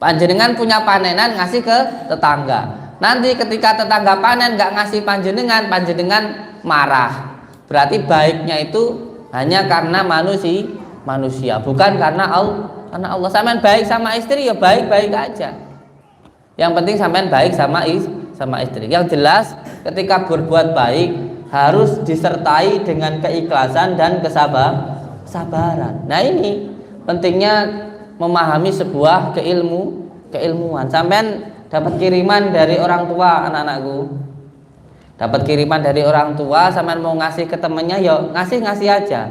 panjenengan punya panenan ngasih ke tetangga. Nanti ketika tetangga panen enggak ngasih panjenengan marah. Berarti baiknya itu hanya karena manusia, bukan karena Allah. Sampean baik sama istri ya baik-baik aja. Yang penting sampean baik sama istri. Yang jelas ketika berbuat baik harus disertai dengan keikhlasan dan kesabaran. Nah ini pentingnya memahami sebuah keilmuan. Sampean dapat kiriman dari orang tua, anak-anakku. Dapat kiriman dari orang tua, sampean mau ngasih ke temennya ya ngasih aja.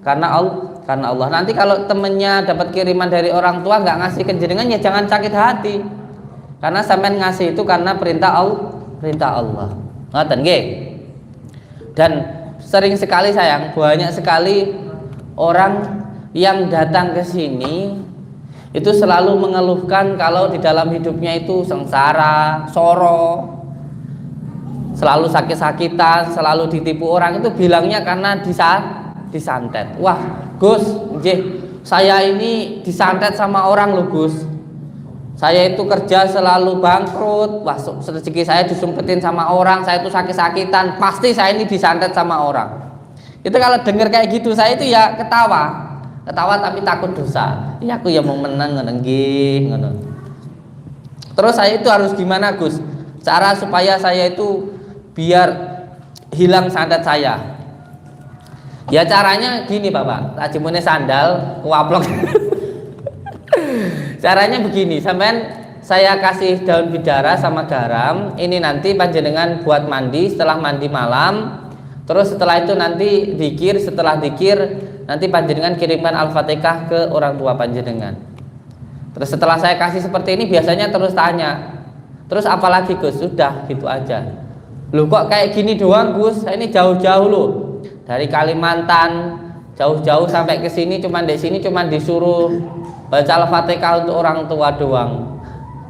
Karena Allah. Nanti kalau temennya dapat kiriman dari orang tua nggak ngasih ke jenengan ya jangan sakit hati. Karena sampean ngasih itu karena perintah Allah. Ngoten nggih. Dan sering sekali sayang, banyak sekali orang yang datang ke sini itu selalu mengeluhkan kalau di dalam hidupnya itu sengsara, soro, selalu sakit-sakitan, selalu ditipu orang. Itu bilangnya karena disantet. Wah Gus, saya ini disantet sama orang loh Gus. Saya itu kerja selalu bangkrut. Wah rezeki saya disumpetin sama orang. Saya itu sakit-sakitan. Pasti saya ini disantet sama orang. Itu kalau dengar kayak gitu saya itu ya ketawa tapi takut dosa. Iya aku ya mau menang ngono. Terus saya itu harus gimana Gus? Cara supaya saya itu biar hilang santet saya. Ya caranya gini Bapak, tajimune sandal kuaplok. Caranya begini, saya kasih daun bidara sama garam. Ini nanti panjenengan buat mandi, setelah mandi malam. Terus setelah itu nanti dzikir, setelah dzikir nanti panjenengan kirimkan Al-Fatihah ke orang tua panjenengan. Terus setelah saya kasih seperti ini biasanya terus tanya, terus apalagi Gus? Sudah gitu aja. Loh kok kayak gini doang Gus? Ini jauh-jauh loh. Dari Kalimantan jauh-jauh sampai ke sini cuman disuruh baca Al-Fatihah untuk orang tua doang.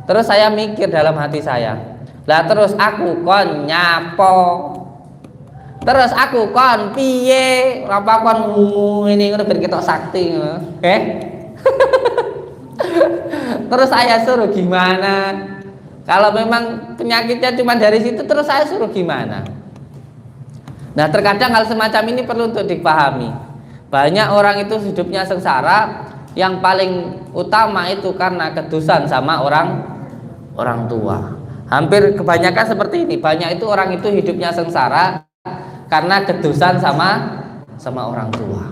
Terus saya mikir dalam hati saya, lah terus aku kon nyapo, terus aku kon piye, apa kon ini ngono ben ketok sakti Terus saya suruh gimana? Kalau memang penyakitnya cuma dari situ, terus saya suruh gimana? Nah terkadang hal semacam ini perlu untuk dipahami. Banyak orang itu hidupnya sengsara, yang paling utama itu karena kedusan sama orang tua. Hampir kebanyakan seperti ini. Banyak itu orang itu hidupnya sengsara karena kedusan sama orang tua.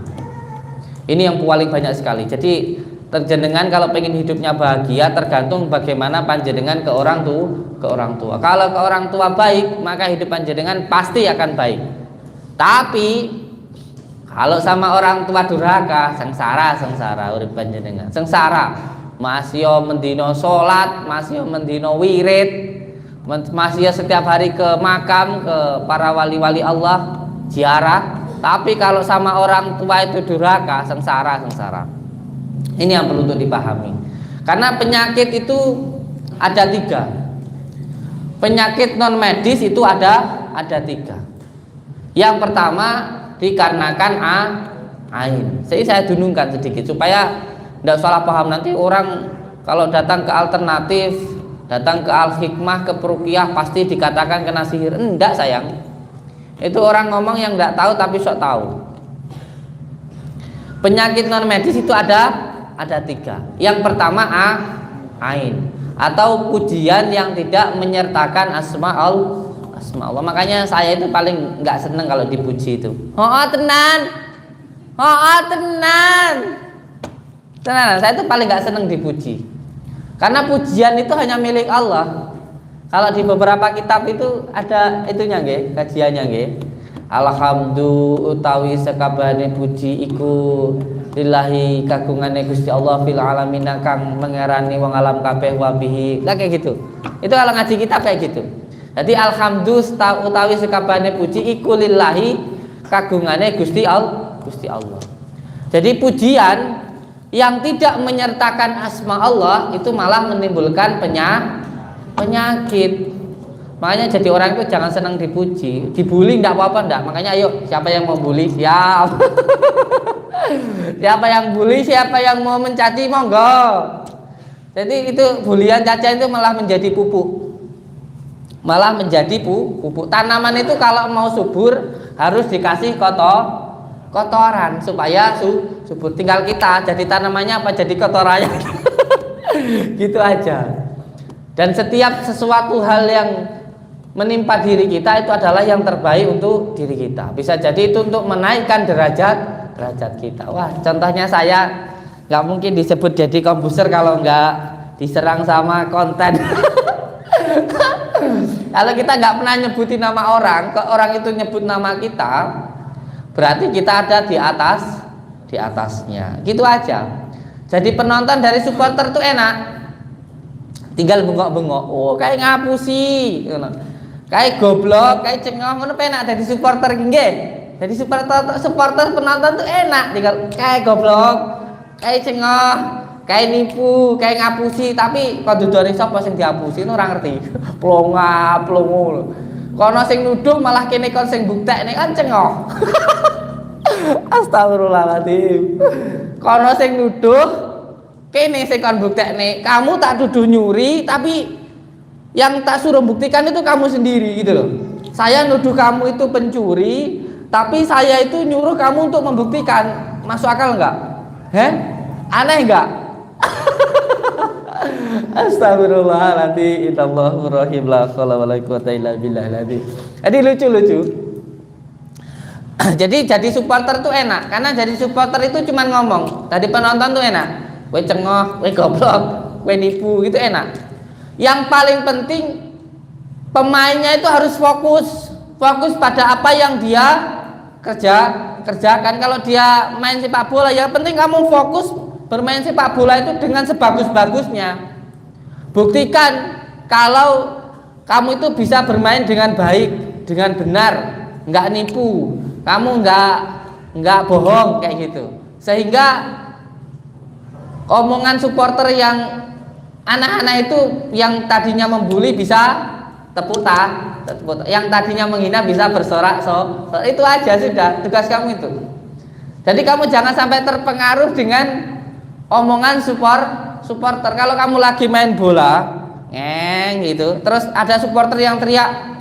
Ini yang paling banyak sekali. Jadi panjenengan kalau pengen hidupnya bahagia tergantung bagaimana panjenengan ke orang tua. Kalau ke orang tua baik, maka hidup panjenengan pasti akan baik. Tapi Kalau sama orang tua durhaka, sengsara urip panjenengan. Sengsara. Masih mendino salat, masih mendino wirid, masih setiap hari ke makam, ke para wali-wali Allah, ziarah. Tapi kalau sama orang tua itu durhaka, sengsara. Ini yang perlu untuk dipahami. Karena penyakit itu ada 3. Penyakit non medis itu ada 3. Yang pertama dikarenakan ain. Jadi saya dunungkan sedikit supaya tidak salah paham. Nanti orang kalau datang ke alternatif, datang ke al-hikmah, ke peruqyah pasti dikatakan kena sihir. Enggak sayang. Itu orang ngomong yang enggak tahu tapi sok tahu. Penyakit non medis itu ada 3. Yang pertama ain atau pujian yang tidak menyertakan asma Allah. Makanya saya itu paling nggak seneng kalau dipuji itu. Tenan. Saya itu paling nggak seneng dipuji. Karena pujian itu hanya milik Allah. Kalau di beberapa kitab itu ada itunya nggih, kajiannya nggih. Alhamdulillah utawi sekabehane puji iku lillahi kagungane Gusti Allah fil alamin kang mengerani wong alam kabeh wabihi. Lah kayak gitu. Itu kalau ngaji kitab kayak gitu. Jadi alhamdulillah utawi sekabehane puji iku lillahi kagungane Gusti Allah. Jadi pujian yang tidak menyertakan asma Allah itu malah menimbulkan penyakit. Makanya jadi orang itu jangan senang dipuji. Dibully enggak apa-apa enggak. Makanya ayo siapa yang mau bully siap. Siapa yang bully, siapa yang mau mencaci monggo. Jadi itu bulian cacian itu malah menjadi pupuk. Pupuk. Tanaman itu kalau mau subur harus dikasih kotoran supaya subur. Tinggal kita jadi tanamannya apa jadi kotorannya. Gitu aja. Dan setiap sesuatu hal yang menimpa diri kita itu adalah yang terbaik untuk diri kita. Bisa jadi itu untuk menaikkan derajat kita. Wah, contohnya saya nggak mungkin disebut jadi komposer kalau nggak diserang sama konten. Kalau kita nggak pernah nyebutin nama orang, kok orang itu nyebut nama kita, berarti kita ada di atasnya. Gitu aja. Jadi penonton dari supporter tuh enak. Tinggal bengok-bengok. Oh, kayak ngapusi, kayak goblok, kayak cengong, ngono enak dari supporter nggih. Jadi supporter penonton tuh enak, tinggal kayak goblok, kayak cengong, kayak nipu, kayak ngapusi, tapi kalau duduk sapa sing diapusi ora ngerti. Plongo. Kono sing nuduh malah kene kon sing buktekne kan cengong. Astagfirullahaladzim. Kono sing nuduh kene sing kon buktekne, kamu tak tuduh nyuri tapi yang tak suruh buktikan itu kamu sendiri gitu loh. Saya nuduh kamu itu pencuri, tapi saya itu nyuruh kamu untuk membuktikan. Masuk akal enggak? Aneh enggak? Astagfirullahaladzim. Innallahur rahim la haula wala quwata illa billah. Jadi lucu. Jadi supporter tuh enak karena jadi supporter itu cuman ngomong. Tadi penonton tuh enak. We cengoh, we goblok, we nipu, gitu enak. Yang paling penting pemainnya itu harus fokus pada apa yang dia kerjakan. Kalau dia main sepak bola, yang penting kamu fokus bermain sepak bola itu dengan sebagus-bagusnya. Buktikan kalau kamu itu bisa bermain dengan baik, dengan benar, nggak nipu, kamu nggak bohong kayak gitu. Sehingga omongan supporter yang anak-anak itu yang tadinya membuli bisa tepuk tangan, yang tadinya menghina bisa bersorak. Itu aja sudah tugas kamu itu. Jadi kamu jangan sampai terpengaruh dengan omongan supporter. Kalau kamu lagi main bola gitu, terus ada supporter yang teriak,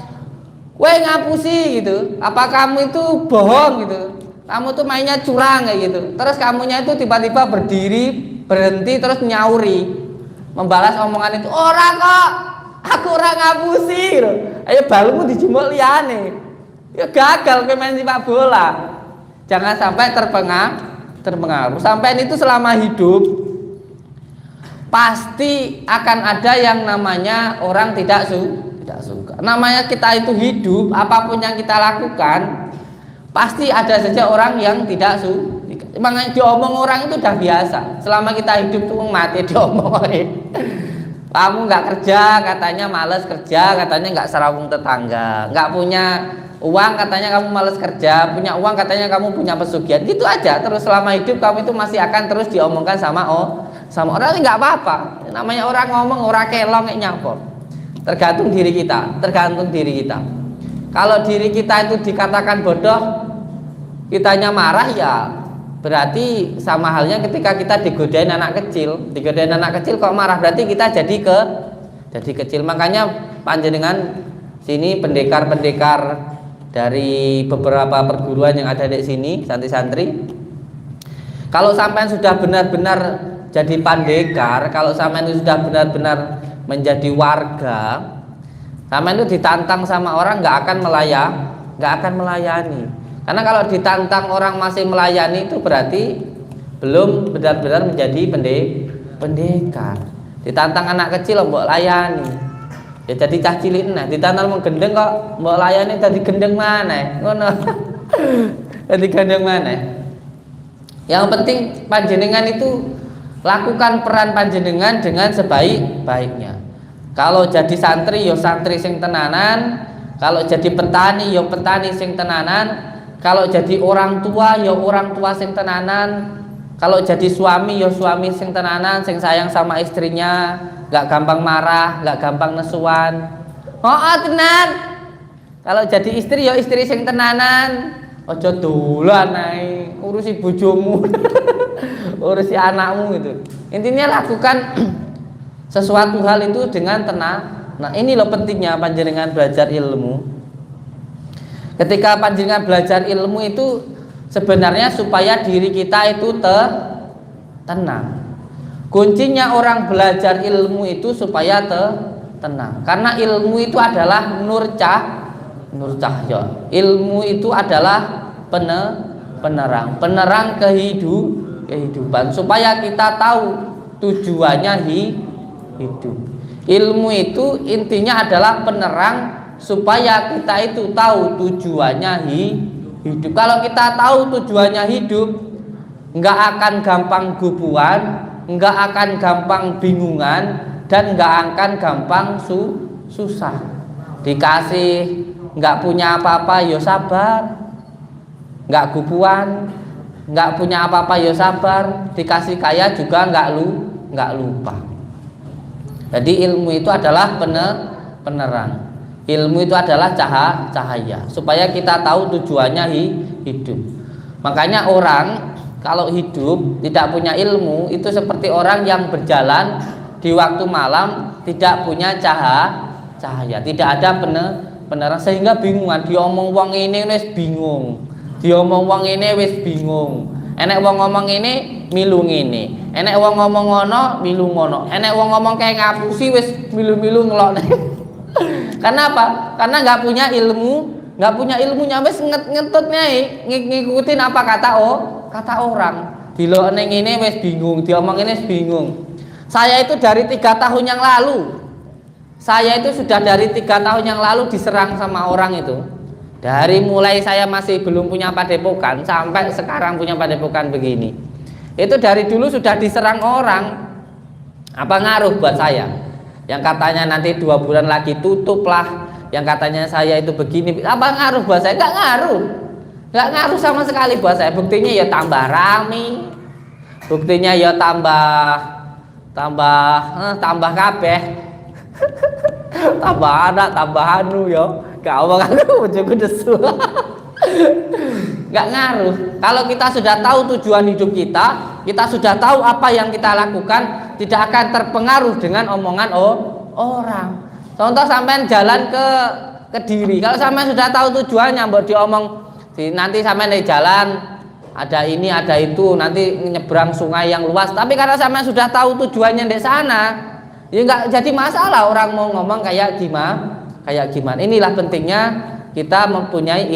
"Weh ngapusi," gitu. Apa kamu itu bohong gitu? Kamu tuh mainnya curang kayak gitu. Terus kamunya itu tiba-tiba berdiri, berhenti terus nyauri, membalas omongan itu, "Ora kok, aku ora ngapusi." Gitu. Ayo balmu dijumuk liyane. Ya gagal kowe main sepak bola. Jangan sampai terpengaruh. Sampai itu selama hidup pasti akan ada yang namanya orang tidak suka. Namanya kita itu hidup, apapun yang kita lakukan Pasti ada saja orang yang tidak makanya diomong orang itu udah biasa. Selama kita hidup tuh mati diomongin. Kamu nggak kerja, katanya males kerja, katanya nggak serawung tetangga, nggak punya uang, katanya kamu males kerja, punya uang, katanya kamu punya pesugihan. Gitu aja terus selama hidup kamu itu masih akan terus diomongkan sama orang. Nggak apa-apa. Namanya orang ngomong orang kelong nyapa. Tergantung diri kita. Kalau diri kita itu dikatakan bodoh, kitanya marah, ya berarti sama halnya ketika kita digodain anak kecil kok marah, berarti kita jadi kecil. Makanya panjenengan sini pendekar dari beberapa perguruan yang ada di sini, santri-santri, kalau sampean sudah benar-benar jadi pendekar, kalau sampean itu sudah benar-benar menjadi warga, sampean itu ditantang sama orang nggak akan melayani. Karena kalau ditantang orang masih melayani itu berarti belum benar-benar menjadi pendekar. Ditantang anak kecil mbok layani, ya jadi cah cilik. Nah ditantang mau gendeng kok mbok layani, jadi gendeng mana ngono. Jadi gendeng mana. Yang penting panjenengan itu lakukan peran panjenengan dengan sebaik-baiknya. Kalau jadi santri yo santri sing tenanan, kalau jadi petani yo petani sing tenanan, kalau jadi orang tua yo orang tua sing tenanan, kalau jadi suami yo suami sing tenanan, sing sayang sama istrinya, nggak gampang marah, nggak gampang nesuan. Tenan. Kalau jadi istri yo istri sing tenanan, ojo dolan ae urusi bojomu. Urusi anakmu gitu. Intinya lakukan sesuatu hal itu dengan tenang. Nah ini loh pentingnya panjenengan belajar ilmu. Ketika panjenengan belajar ilmu itu sebenarnya supaya diri kita itu tenang. Kuncinya orang belajar ilmu itu supaya tenang. Karena ilmu itu adalah nur cahya. Ilmu itu adalah penerang kehidupan, supaya kita tahu tujuannya hidup. Ilmu itu intinya adalah penerang supaya kita itu tahu tujuannya hidup. Kalau kita tahu tujuannya hidup, nggak akan gampang gubuan, nggak akan gampang bingungan, dan nggak akan gampang susah. Dikasih nggak punya apa-apa, yo sabar. Nggak gubuan, nggak punya apa-apa ya sabar, dikasih kaya juga nggak lupa. Jadi ilmu itu adalah penerang, ilmu itu adalah cahaya supaya kita tahu tujuannya hidup. Makanya orang kalau hidup tidak punya ilmu itu seperti orang yang berjalan di waktu malam tidak punya cahaya, tidak ada penerang, sehingga bingungan. Diomong wong ini wis bingung, diomong wong ini wis bingung. Enek wong ngomong ini milu ngene, enek wong ngomong ngono milu ngono, enek wong ngomong kayak ngapusi wis milu-milu ngelok. Karena apa? Karena nggak punya ilmunya, wis ngetutnya ngikutin apa kata orang. Dilok neng ini wis bingung, diomong ini wis bingung. Saya itu dari 3 tahun yang lalu, sudah dari 3 tahun yang lalu diserang sama orang itu. Dari mulai saya masih belum punya padepokan sampai sekarang punya padepokan begini, itu dari dulu sudah diserang orang. Apa ngaruh buat saya? Yang katanya nanti 2 bulan lagi tutup lah, yang katanya saya itu begini, apa ngaruh buat saya? Nggak ngaruh sama sekali buat saya. Buktinya ya tambah rame, buktinya ya tambah kabeh. Tambah anak, tambah anu ya. Gak omong aku bojoku desu. Gak ngaruh. Kalau kita sudah tahu tujuan hidup kita sudah tahu apa yang kita lakukan, tidak akan terpengaruh dengan omongan orang. Contoh sampean jalan ke Kediri, kalau sampean sudah tahu tujuannya, mbok diomong nanti sampean di jalan ada ini ada itu, nanti nyebrang sungai yang luas. Tapi karena sampean sudah tahu tujuannya di sana, ya nggak jadi masalah orang mau ngomong kayak gimana. Inilah pentingnya kita mempunyai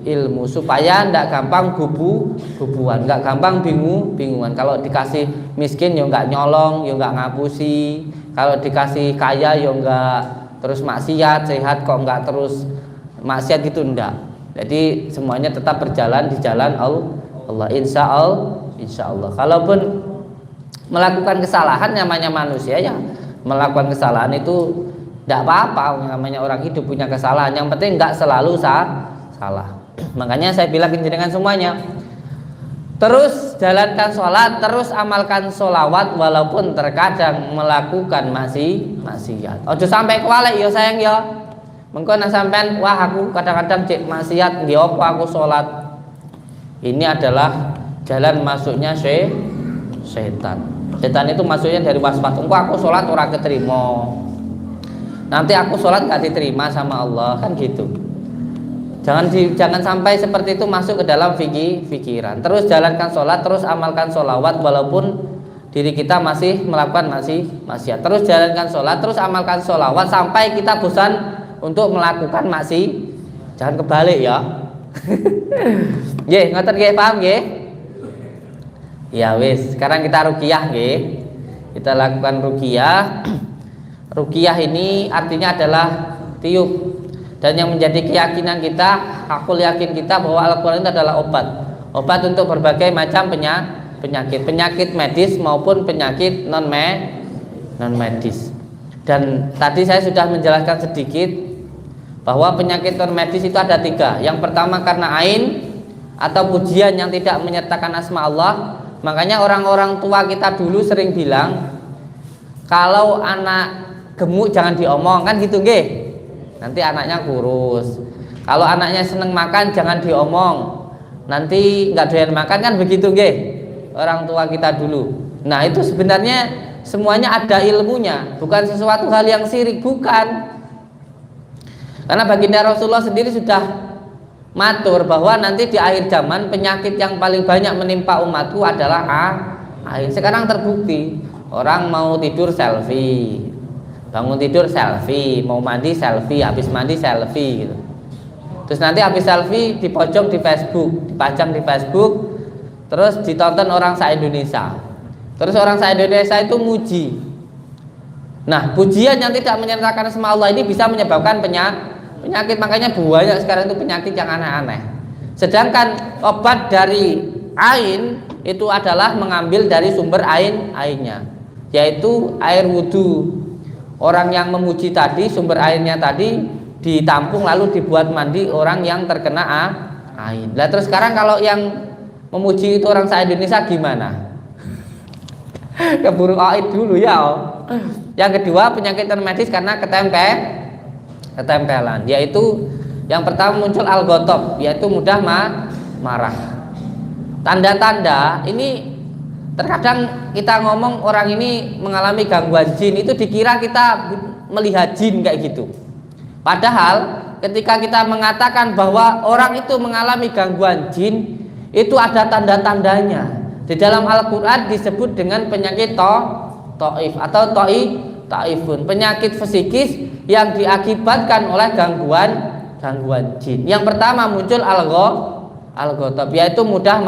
ilmu supaya nggak gampang gubuan, nggak gampang bingungan. Kalau dikasih miskin ya nggak nyolong, ya nggak ngapusi. Kalau dikasih kaya ya nggak terus maksiat, sehat kok nggak terus maksiat gitu, ndak. Jadi semuanya tetap berjalan di jalan Allah, insya Allah. Kalaupun melakukan kesalahan, namanya manusia ya, melakukan kesalahan itu tidak apa-apa, namanya orang hidup punya kesalahan. Yang penting nggak selalu salah. Makanya saya bilang dengan semuanya, terus jalankan sholat, terus amalkan sholawat walaupun terkadang melakukan maksiat. Ojo sampai kualik ya sayang ya. Mengko nek sampean wah aku kadang-kadang cek maksiat, nggih apa aku sholat. Ini adalah jalan masuknya setan. Setan itu masuknya dari waswas. Engko aku sholat ora keterima. Nanti aku sholat gak diterima sama Allah, kan gitu. Jangan sampai seperti itu masuk ke dalam pikiran. Terus jalankan sholat, terus amalkan sholawat walaupun diri kita masih melakukan maksiat. Terus jalankan sholat, terus amalkan sholawat sampai kita bosan untuk melakukan maksiat. Jangan kebalik ya. Nggih, ngoten nggih, paham nggih? Ya wis, sekarang kita ruqyah nggih. Kita lakukan ruqyah. Ruqyah ini artinya adalah tiup. Dan yang menjadi keyakinan kita, aku yakin kita bahwa Al-Quran itu adalah obat untuk berbagai macam penyakit medis maupun penyakit non medis. Dan tadi saya sudah menjelaskan sedikit bahwa penyakit non medis itu ada 3. Yang pertama karena ain atau pujian yang tidak menyertakan asma Allah. Makanya orang-orang tua kita dulu sering bilang, kalau anak gemuk jangan diomong, kan gitu nggih. Nanti anaknya kurus. Kalau anaknya seneng makan jangan diomong, nanti nggak doyan makan, kan begitu nggih orang tua kita dulu. Nah itu sebenarnya semuanya ada ilmunya, bukan sesuatu hal yang syirik, bukan. Karena baginda Rasulullah sendiri sudah matur bahwa nanti di akhir zaman penyakit yang paling banyak menimpa umatku adalah ain. Sekarang terbukti, orang mau tidur selfie, bangun tidur selfie, mau mandi selfie, habis mandi selfie gitu. Terus nanti habis selfie dipajang di Facebook, terus ditonton orang se-Indonesia. Terus orang se-Indonesia itu muji. Nah, pujian yang tidak menyertakan asma Allah ini bisa menyebabkan penyakit. Makanya banyak sekarang itu penyakit yang aneh-aneh. Sedangkan obat dari ain itu adalah mengambil dari sumber ainnya, yaitu air wudhu. Orang yang memuji tadi, sumber airnya tadi ditampung lalu dibuat mandi orang yang terkena ain. Lah terus sekarang kalau yang memuji itu orang se-Indonesia gimana? Keburu aid dulu ya. Yang kedua penyakit non medis karena ketempelan, yaitu yang pertama muncul al-ghotob, yaitu mudah marah. Tanda-tanda ini terkadang kita ngomong orang ini mengalami gangguan jin, itu dikira kita melihat jin kayak gitu. Padahal ketika kita mengatakan bahwa orang itu mengalami gangguan jin, itu ada tanda-tandanya. Di dalam Al-Quran disebut dengan penyakit ta'if atau ta'ifun, penyakit psikis yang diakibatkan oleh gangguan jin. Yang pertama muncul al-ghotob, yaitu mudah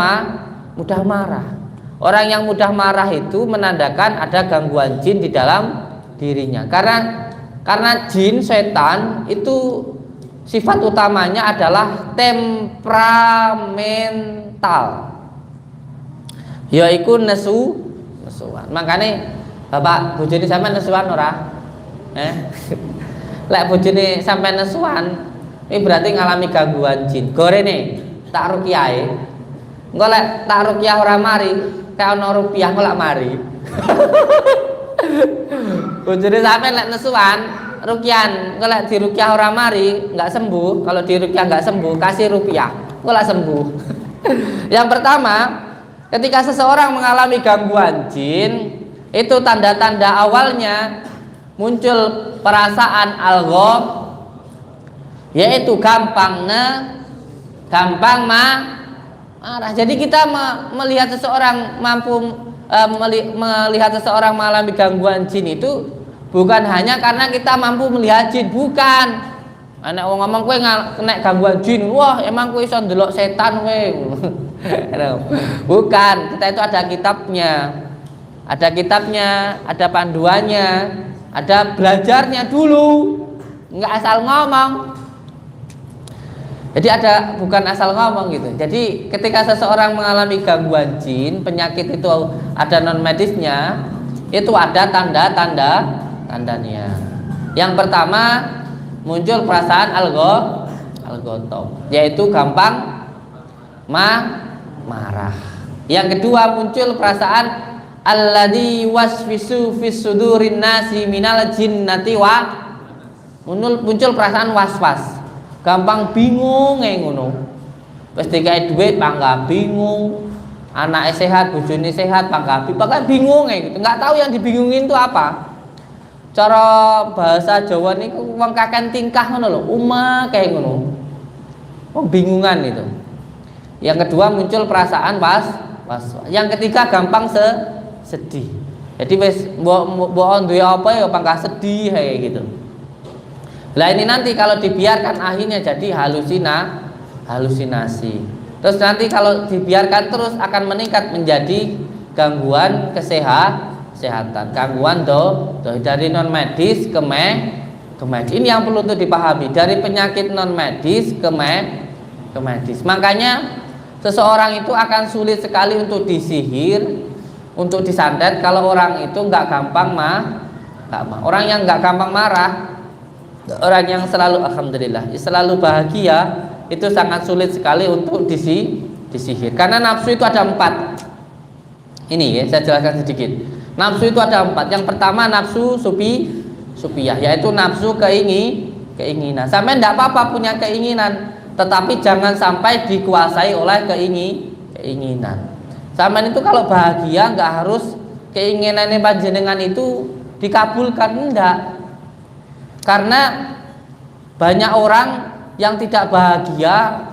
marah. Orang yang mudah marah itu menandakan ada gangguan jin di dalam dirinya. Karena jin, setan itu sifat utamanya adalah temperamental, yaitu nesuan. Makanya bapak bojone sampean nesuan ora? Lek bojone sampean nesuan, ini berarti ngalami gangguan jin. Gorene tak ruqyahe. Engko lek tak ruqyah ora mari, kayak ono rupiah kok lak mari. Bojone sampean lek nesuan, ruqyan, engko lek diruqyah ora mari, enggak sembuh. Kalau diruqyah enggak sembuh, kasih rupiah, kok lak sembuh. Yang pertama, ketika seseorang mengalami gangguan jin, itu tanda-tanda awalnya muncul perasaan al-ghab, yaitu gampang marah. Jadi kita melihat seseorang melihat seseorang mengalami gangguan jin itu bukan hanya karena kita mampu melihat jin, bukan. Anak wong ngomong kowe kena gangguan jin, wah emang kowe iso ndelok setan kowe. Bukan, kita itu ada kitabnya, ada panduannya, ada belajarnya dulu, nggak asal ngomong. Jadi bukan asal ngomong gitu. Jadi ketika seseorang mengalami gangguan jin, penyakit itu ada non medisnya, itu ada tandanya. Yang pertama muncul perasaan al-ghotob, yaitu gampang marah. Yang kedua muncul perasaan alladzi waswisu fis sudurin nasi minal jinnati muncul perasaan was-was. Gampang bingung kayak ngono. Wis dikai duit pangga bingung, anaknya sehat, bojone sehat pangga bingung kayak gitu. Enggak tahu yang dibingungin itu apa. Cara bahasa Jawa niku wong kaken tingkah ngono lho, kayak ngono. Wong bingungan itu. Yang kedua muncul perasaan was. Yang ketiga gampang sedih. Jadi wis mbok duwe apa ya pangga sedih kayak gitu. Lah ini nanti kalau dibiarkan akhirnya jadi halusinasi. Terus nanti kalau dibiarkan terus akan meningkat menjadi gangguan kesehatan, gangguan dari non medis ke medis. Ini yang perlu untuk dipahami, dari penyakit non medis ke medis. Makanya seseorang itu akan sulit sekali untuk disihir, untuk disantet kalau orang itu nggak gampang orang yang nggak gampang marah, orang yang selalu alhamdulillah selalu bahagia, itu sangat sulit sekali untuk disihir. Karena nafsu itu ada 4. Ini ya, saya jelaskan sedikit. Nafsu itu ada 4. Yang pertama nafsu supiyah, yaitu nafsu keinginan. Sampai tidak apa-apa punya keinginan, tetapi jangan sampai dikuasai oleh keinginan. Sampai itu kalau bahagia nggak harus keinginannya panjenengan itu dikabulkan, enggak. Karena banyak orang yang tidak bahagia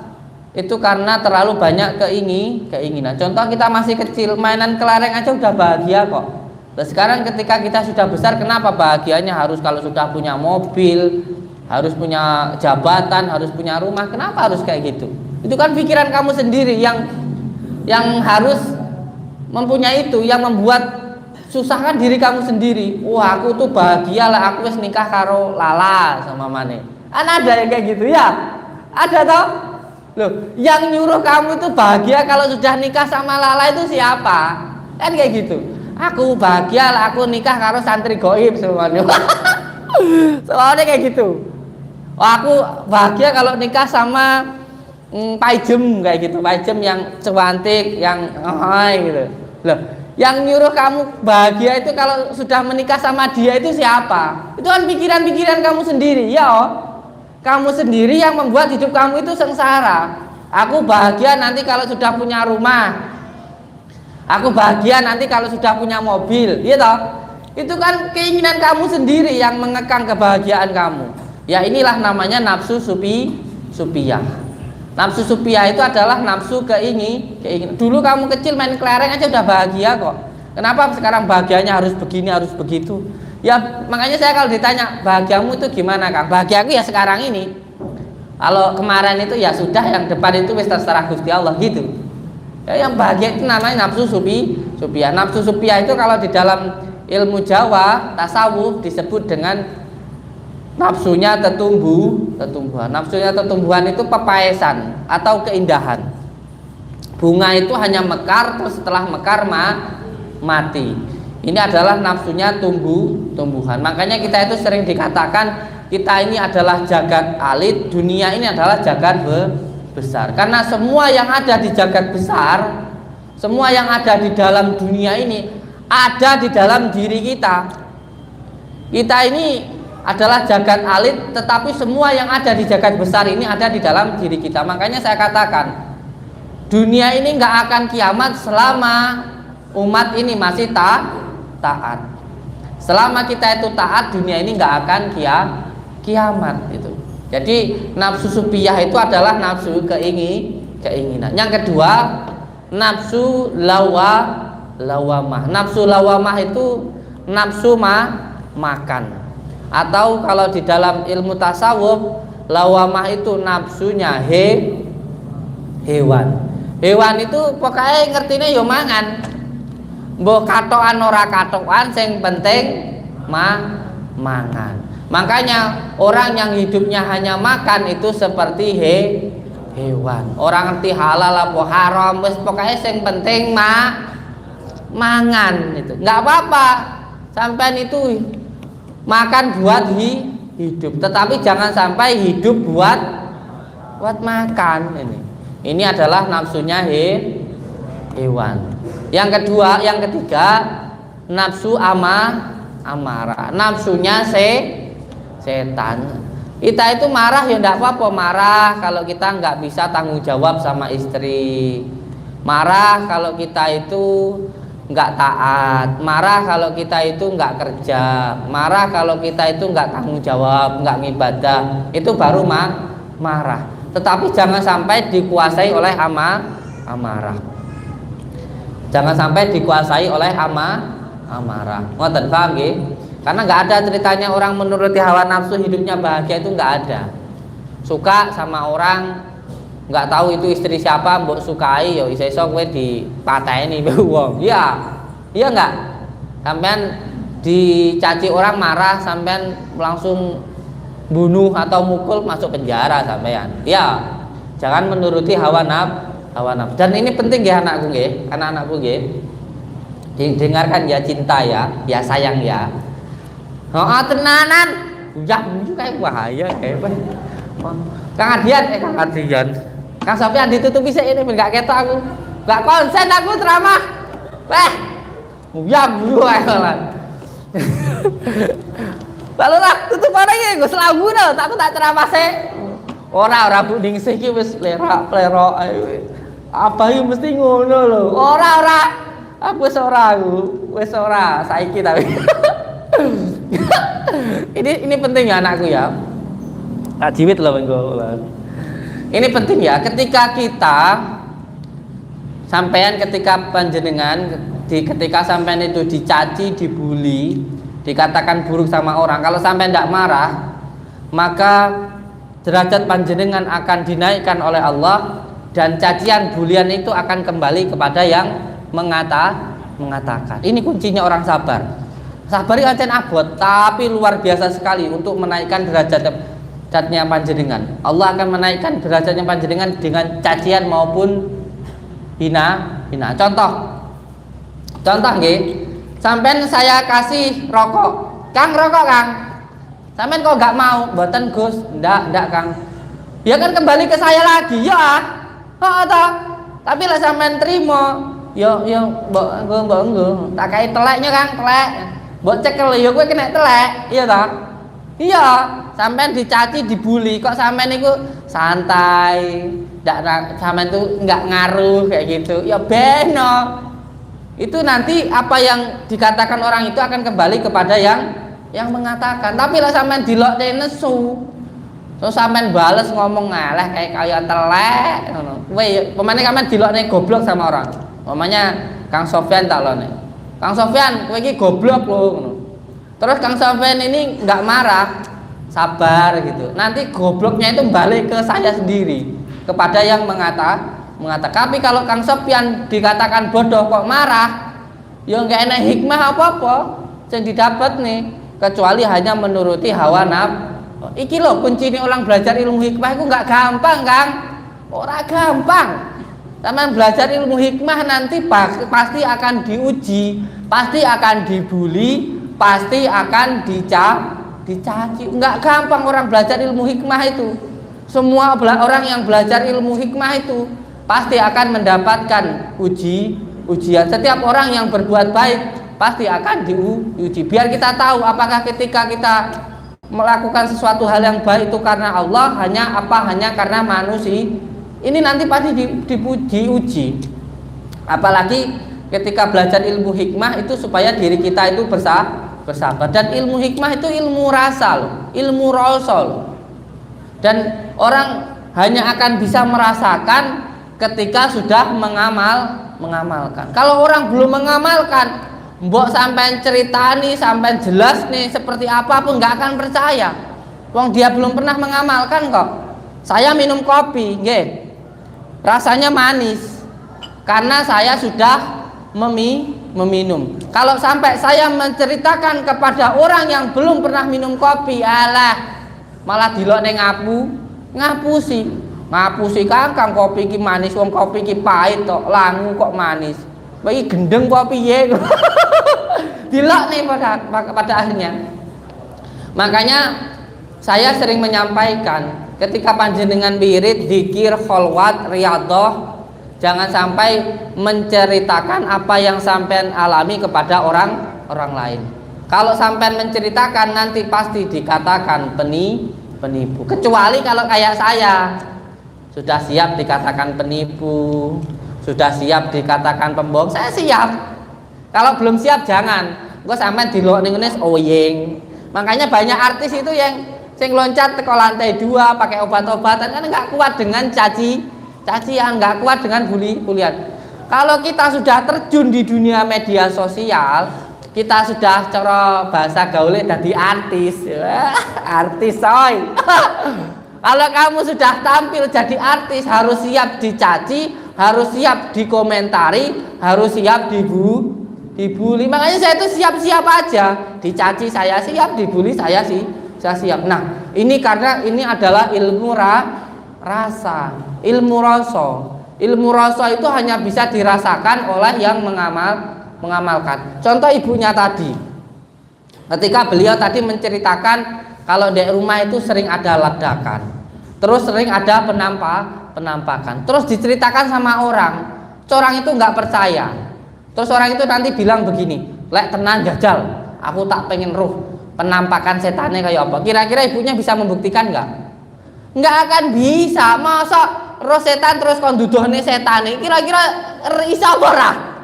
itu karena terlalu banyak keinginan. Contoh kita masih kecil, mainan kelereng aja udah bahagia kok. Nah, sekarang ketika kita sudah besar, kenapa bahagianya harus kalau sudah punya mobil, harus punya jabatan, harus punya rumah? Kenapa harus kayak gitu? Itu kan pikiran kamu sendiri yang harus mempunyai itu, yang membuat susahkan diri kamu sendiri. Wah, aku tuh bahagia lah, aku wis nikah karo Lala sama Mane. Ada yang kayak gitu ya? Ada toh? Loh, yang nyuruh kamu itu bahagia kalau sudah nikah sama Lala itu siapa? Kan kayak gitu. Aku bahagia lah, aku nikah karo santri goib semuanya. Soalnya kayak gitu. Wah, aku bahagia kalau nikah sama Paijem kayak gitu. Paijem yang cantik, yang gitu. Loh, yang nyuruh kamu bahagia itu kalau sudah menikah sama dia itu siapa? Itu kan pikiran-pikiran kamu sendiri, ya. Kamu sendiri yang membuat hidup kamu itu sengsara. Aku bahagia nanti kalau sudah punya rumah. Aku bahagia nanti kalau sudah punya mobil, iya toh? Itu kan keinginan kamu sendiri yang mengekang kebahagiaan kamu. Ya inilah namanya nafsu supiyah. Nafsu supiyah itu adalah nafsu keinginan. Dulu kamu kecil main kelereng aja udah bahagia kok. Kenapa sekarang bahagianya harus begini, harus begitu? Ya makanya saya kalau ditanya bahagiamu itu gimana Kang? Bahagiaku ya sekarang ini. Kalau kemarin itu ya sudah, yang depan itu wis terserah Gusti Allah gitu. Ya, yang bahagia itu namanya nafsu supiyah. Nafsu supiyah itu kalau di dalam ilmu Jawa tasawuf disebut dengan nafsunya tetumbuhan. Nafsunya tetumbuhan itu pepaesan atau keindahan. Bunga itu hanya mekar, terus setelah mekar mati. Ini adalah nafsunya tumbuhan. Makanya kita itu sering dikatakan kita ini adalah jagat alit, dunia ini adalah jagat besar. Karena semua yang ada di jagat besar, semua yang ada di dalam dunia ini ada di dalam diri kita. Kita ini adalah jagat alit, tetapi semua yang ada di jagat besar ini ada di dalam diri kita. Makanya saya katakan dunia ini nggak akan kiamat selama umat ini masih taat. Selama kita itu taat, dunia ini nggak akan kiamat itu. Jadi nafsu supiyah itu adalah nafsu keinginan. Yang kedua, nafsu lawamah. Nafsu lawamah itu nafsu makan. Atau kalau di dalam ilmu tasawuf, lawamah itu nafsunya hewan. Hewan itu pokoknya ngertinya yo mangan. Mbok katokan ora katokan, sing penting mangan. Makanya orang yang hidupnya hanya makan itu seperti hewan. Orang ngerti halal apa haram, wis pokoknya sing penting mangan itu. Enggak apa-apa. Sampean itu makan buat hidup, tetapi jangan sampai hidup buat makan ini. Ini adalah nafsunya hewan. Yang kedua, yang ketiga, nafsu amarah. Nafsunya setan. Kita itu marah ya enggak apa-apa, marah kalau kita nggak bisa tanggung jawab sama istri, marah kalau kita itu nggak taat, marah kalau kita itu nggak kerja, marah kalau kita itu nggak tanggung jawab, nggak ngibadah, itu baru marah. Tetapi jangan sampai dikuasai oleh amarah. Jangan sampai dikuasai oleh amarah. Ngoten paham nggih? Karena nggak ada ceritanya orang menuruti hawa nafsu hidupnya bahagia, itu nggak ada. Suka sama orang, nggak tahu itu istri siapa, mbok sukai, yo iso kowe dipateni wong. Iya nggak? Sampean dicaci orang marah, sampean langsung bunuh atau mukul, masuk penjara sampean. Ya, jangan menuruti hawa nafsu. Dan ini penting ya anak-anakku nggih. Dengarkan ya, cinta ya sayang ya. Tenanan, kayak bahaya kayak Kang Adian, Kang Sofian ditutupi sih ini, nggak ketok aku, nggak konsen aku ceramah, lalu lah tutup orangnya, gue selalu dah, tak ceramah sih, orang buding sih, wis lerok, apa yang mesti ngono lo, aku wis ora, saiki tapi. ini penting ya anakku ya. Jiwit loh ini penting ya, ketika kita sampean, ketika panjenengan ketika sampean itu dicaci, dibully, dikatakan buruk sama orang, kalau sampean tidak marah, maka derajat panjenengan akan dinaikkan oleh Allah, dan cacian bulian itu akan kembali kepada yang mengatakan. Ini kuncinya orang sabar. Sabar itu abot, tapi luar biasa sekali untuk menaikkan derajatnya panjenengan. Allah akan menaikkan derajatnya panjenengan dengan cacian maupun hina. Contoh nggih, sampean saya kasih rokok, Kang rokok Kang, sampean kok nggak mau? Mboten Gus, ndak Kang. Ya kan kembali ke saya lagi ya. Tapi lah sampean terima, yo mbok tak kai teleknya Kang, telek. Mbok cekel ya kowe kena telek, iya ta? Iya, sampean dicaci, dibully, kok sampean niku santai, ndak sampean tuh nggak ngaruh kayak gitu. Ya beno. Itu nanti apa yang dikatakan orang itu akan kembali kepada yang mengatakan. Tapi lah sampean dilokne nesu. Terus sampean bales ngomong ngaleh kayak kaya telek ngono. Kowe pemane sampean dilokne goblok sama orang. Mamanya Kang Sofian tak lone. Kang Sofian, kowe iki goblok lho. Terus Kang Sofian ini nggak marah, sabar gitu. Nanti gobloknya itu balik ke saya sendiri, kepada yang mengatakan. Tapi kalau Kang Sofian dikatakan bodoh kok marah, ya nggak enak hikmah apa-apa yang didapat nih, kecuali hanya menuruti hawa nafsu. Iki loh kunci ini orang belajar ilmu hikmah itu nggak gampang Kang, ora gampang. Teman belajar ilmu hikmah nanti pasti akan diuji, pasti akan dibully, pasti akan dicaci. Enggak gampang orang belajar ilmu hikmah itu. Semua orang yang belajar ilmu hikmah itu pasti akan mendapatkan ujian. Setiap orang yang berbuat baik pasti akan diuji. Biar kita tahu apakah ketika kita melakukan sesuatu hal yang baik itu karena Allah, hanya karena manusia. Ini nanti pasti diuji. Apalagi ketika belajar ilmu hikmah itu supaya diri kita itu bersabar. Dan ilmu hikmah itu ilmu rasa loh, ilmu rasul. Dan orang hanya akan bisa merasakan ketika sudah mengamalkan. Kalau orang belum mengamalkan, mbok sampai ceritani, sampai jelas nih seperti apapun nggak akan percaya. Wong dia belum pernah mengamalkan kok. Saya minum kopi, nggih. Rasanya manis karena saya sudah meminum. Kalau sampai saya menceritakan kepada orang yang belum pernah minum kopi, alah malah dilokne ngapusi. Ngapusi kang kopi ki manis, wong kopi ki pahit tok, langu kok manis. Bagi gendeng kok piye? Dilok nih pada akhirnya. Makanya saya sering menyampaikan ketika panjenengan wirid, zikir, kholwat, riyadhah, jangan sampai menceritakan apa yang sampean alami kepada orang lain. Kalau sampean menceritakan nanti pasti dikatakan penipu. Kecuali kalau kayak saya sudah siap dikatakan penipu, sudah siap dikatakan pembohong, saya siap. Kalau belum siap jangan. Gua sampean dilok ning ngene oyeng. Makanya banyak artis itu yang sing loncat ke lantai 2 pakai obat-obatan kan nggak kuat dengan cacian, nggak kuat dengan bulian. Kalau kita sudah terjun di dunia media sosial, kita sudah cara bahasa gaulnya jadi artis. Artis coy. Kalau kamu sudah tampil jadi artis, harus siap dicaci, harus siap dikomentari, harus siap dibully. Makanya saya itu siap-siap aja. Dicaci saya siap, dibully saya siap. Nah, ini karena ini adalah ilmu rasa, ilmu rasa. Ilmu rasa itu hanya bisa dirasakan oleh yang mengamalkan. Contoh ibunya tadi. Ketika beliau tadi menceritakan kalau di rumah itu sering ada ledakan, terus sering ada penampakan, terus diceritakan sama orang itu nggak percaya, terus orang itu nanti bilang begini, lek tenan jajal, aku tak pengen roh penampakan setannya kayak apa. Kira-kira ibunya bisa membuktikan nggak akan bisa. Masa roh setan terus konduduhnya setannya, kira-kira isa ora?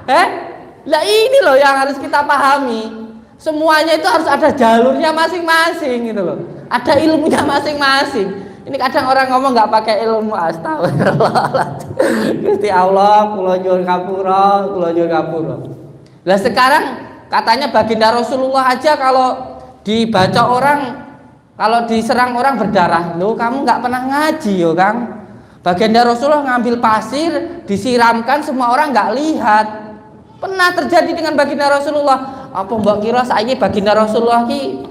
Lah ini loh yang harus kita pahami. Semuanya itu harus ada jalurnya masing-masing gitu loh. Ada ilmunya masing-masing. Ini kadang orang ngomong nggak pakai ilmu, astagfirullahaladzim. Gusti Allah, kula nyuwun ngapura. Lah sekarang katanya baginda Rasulullah aja kalau dibaca orang, kalau diserang orang berdarah. Loh, kamu nggak pernah ngaji yo, Kang. Baginda Rasulullah ngambil pasir, disiramkan, semua orang nggak lihat. Pernah terjadi dengan baginda Rasulullah. Apa mbak kira saiki baginda Rasulullah ki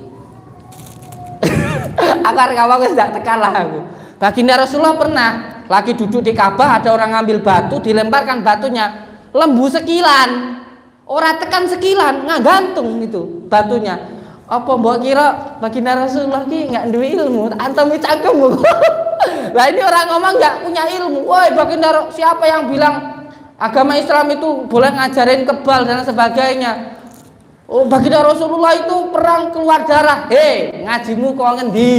akar kawang wis ndak tekan lah aku. Baginda Rasulullah pernah lagi duduk di Ka'bah, ada orang ngambil batu, dilemparkan batunya lembu sekilan, ora tekan sekilan, nggak gantung itu batunya. Apa mbak kira baginda Rasulullah ki nggak duwe ilmu, antum cangkem. Lah ini orang ngomong nggak punya ilmu. Woi baginda, siapa yang bilang agama Islam itu boleh ngajarin kebal dan sebagainya? Oh, baginda Rasulullah itu perang keluar darah. Ngajimu kok ngendi?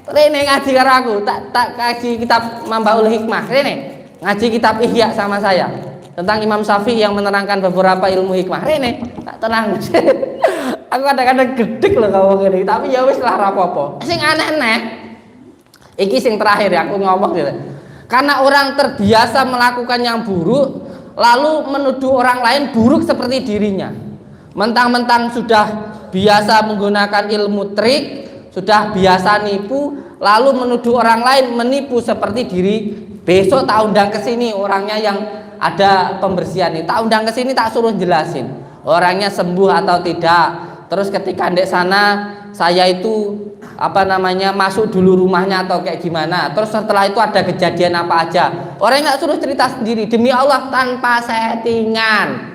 Rene ngaji karo aku, tak kaji kitab Mambaul Hikmah. Rene ngaji kitab Ihya sama saya tentang Imam Syafi'i yang menerangkan beberapa ilmu hikmah. Rene tak tenang. Aku kadang-kadang gedek loh ngomong ini, tapi ya wis lah rapopo. Sing aneh-aneh. Iki sing terakhir ya aku ngomong gitu. Karena orang terbiasa melakukan yang buruk, lalu menuduh orang lain buruk seperti dirinya. Mentang-mentang sudah biasa menggunakan ilmu trik, sudah biasa nipu, lalu menuduh orang lain menipu seperti diri. Besok tak undang ke sini orangnya yang ada pembersihan ini, tak undang ke sini, tak suruh jelasin orangnya sembuh atau tidak. Terus ketika di sana saya itu masuk dulu rumahnya atau kayak gimana. Terus setelah itu ada kejadian apa aja. Orangnya nggak suruh cerita sendiri, demi Allah tanpa settingan.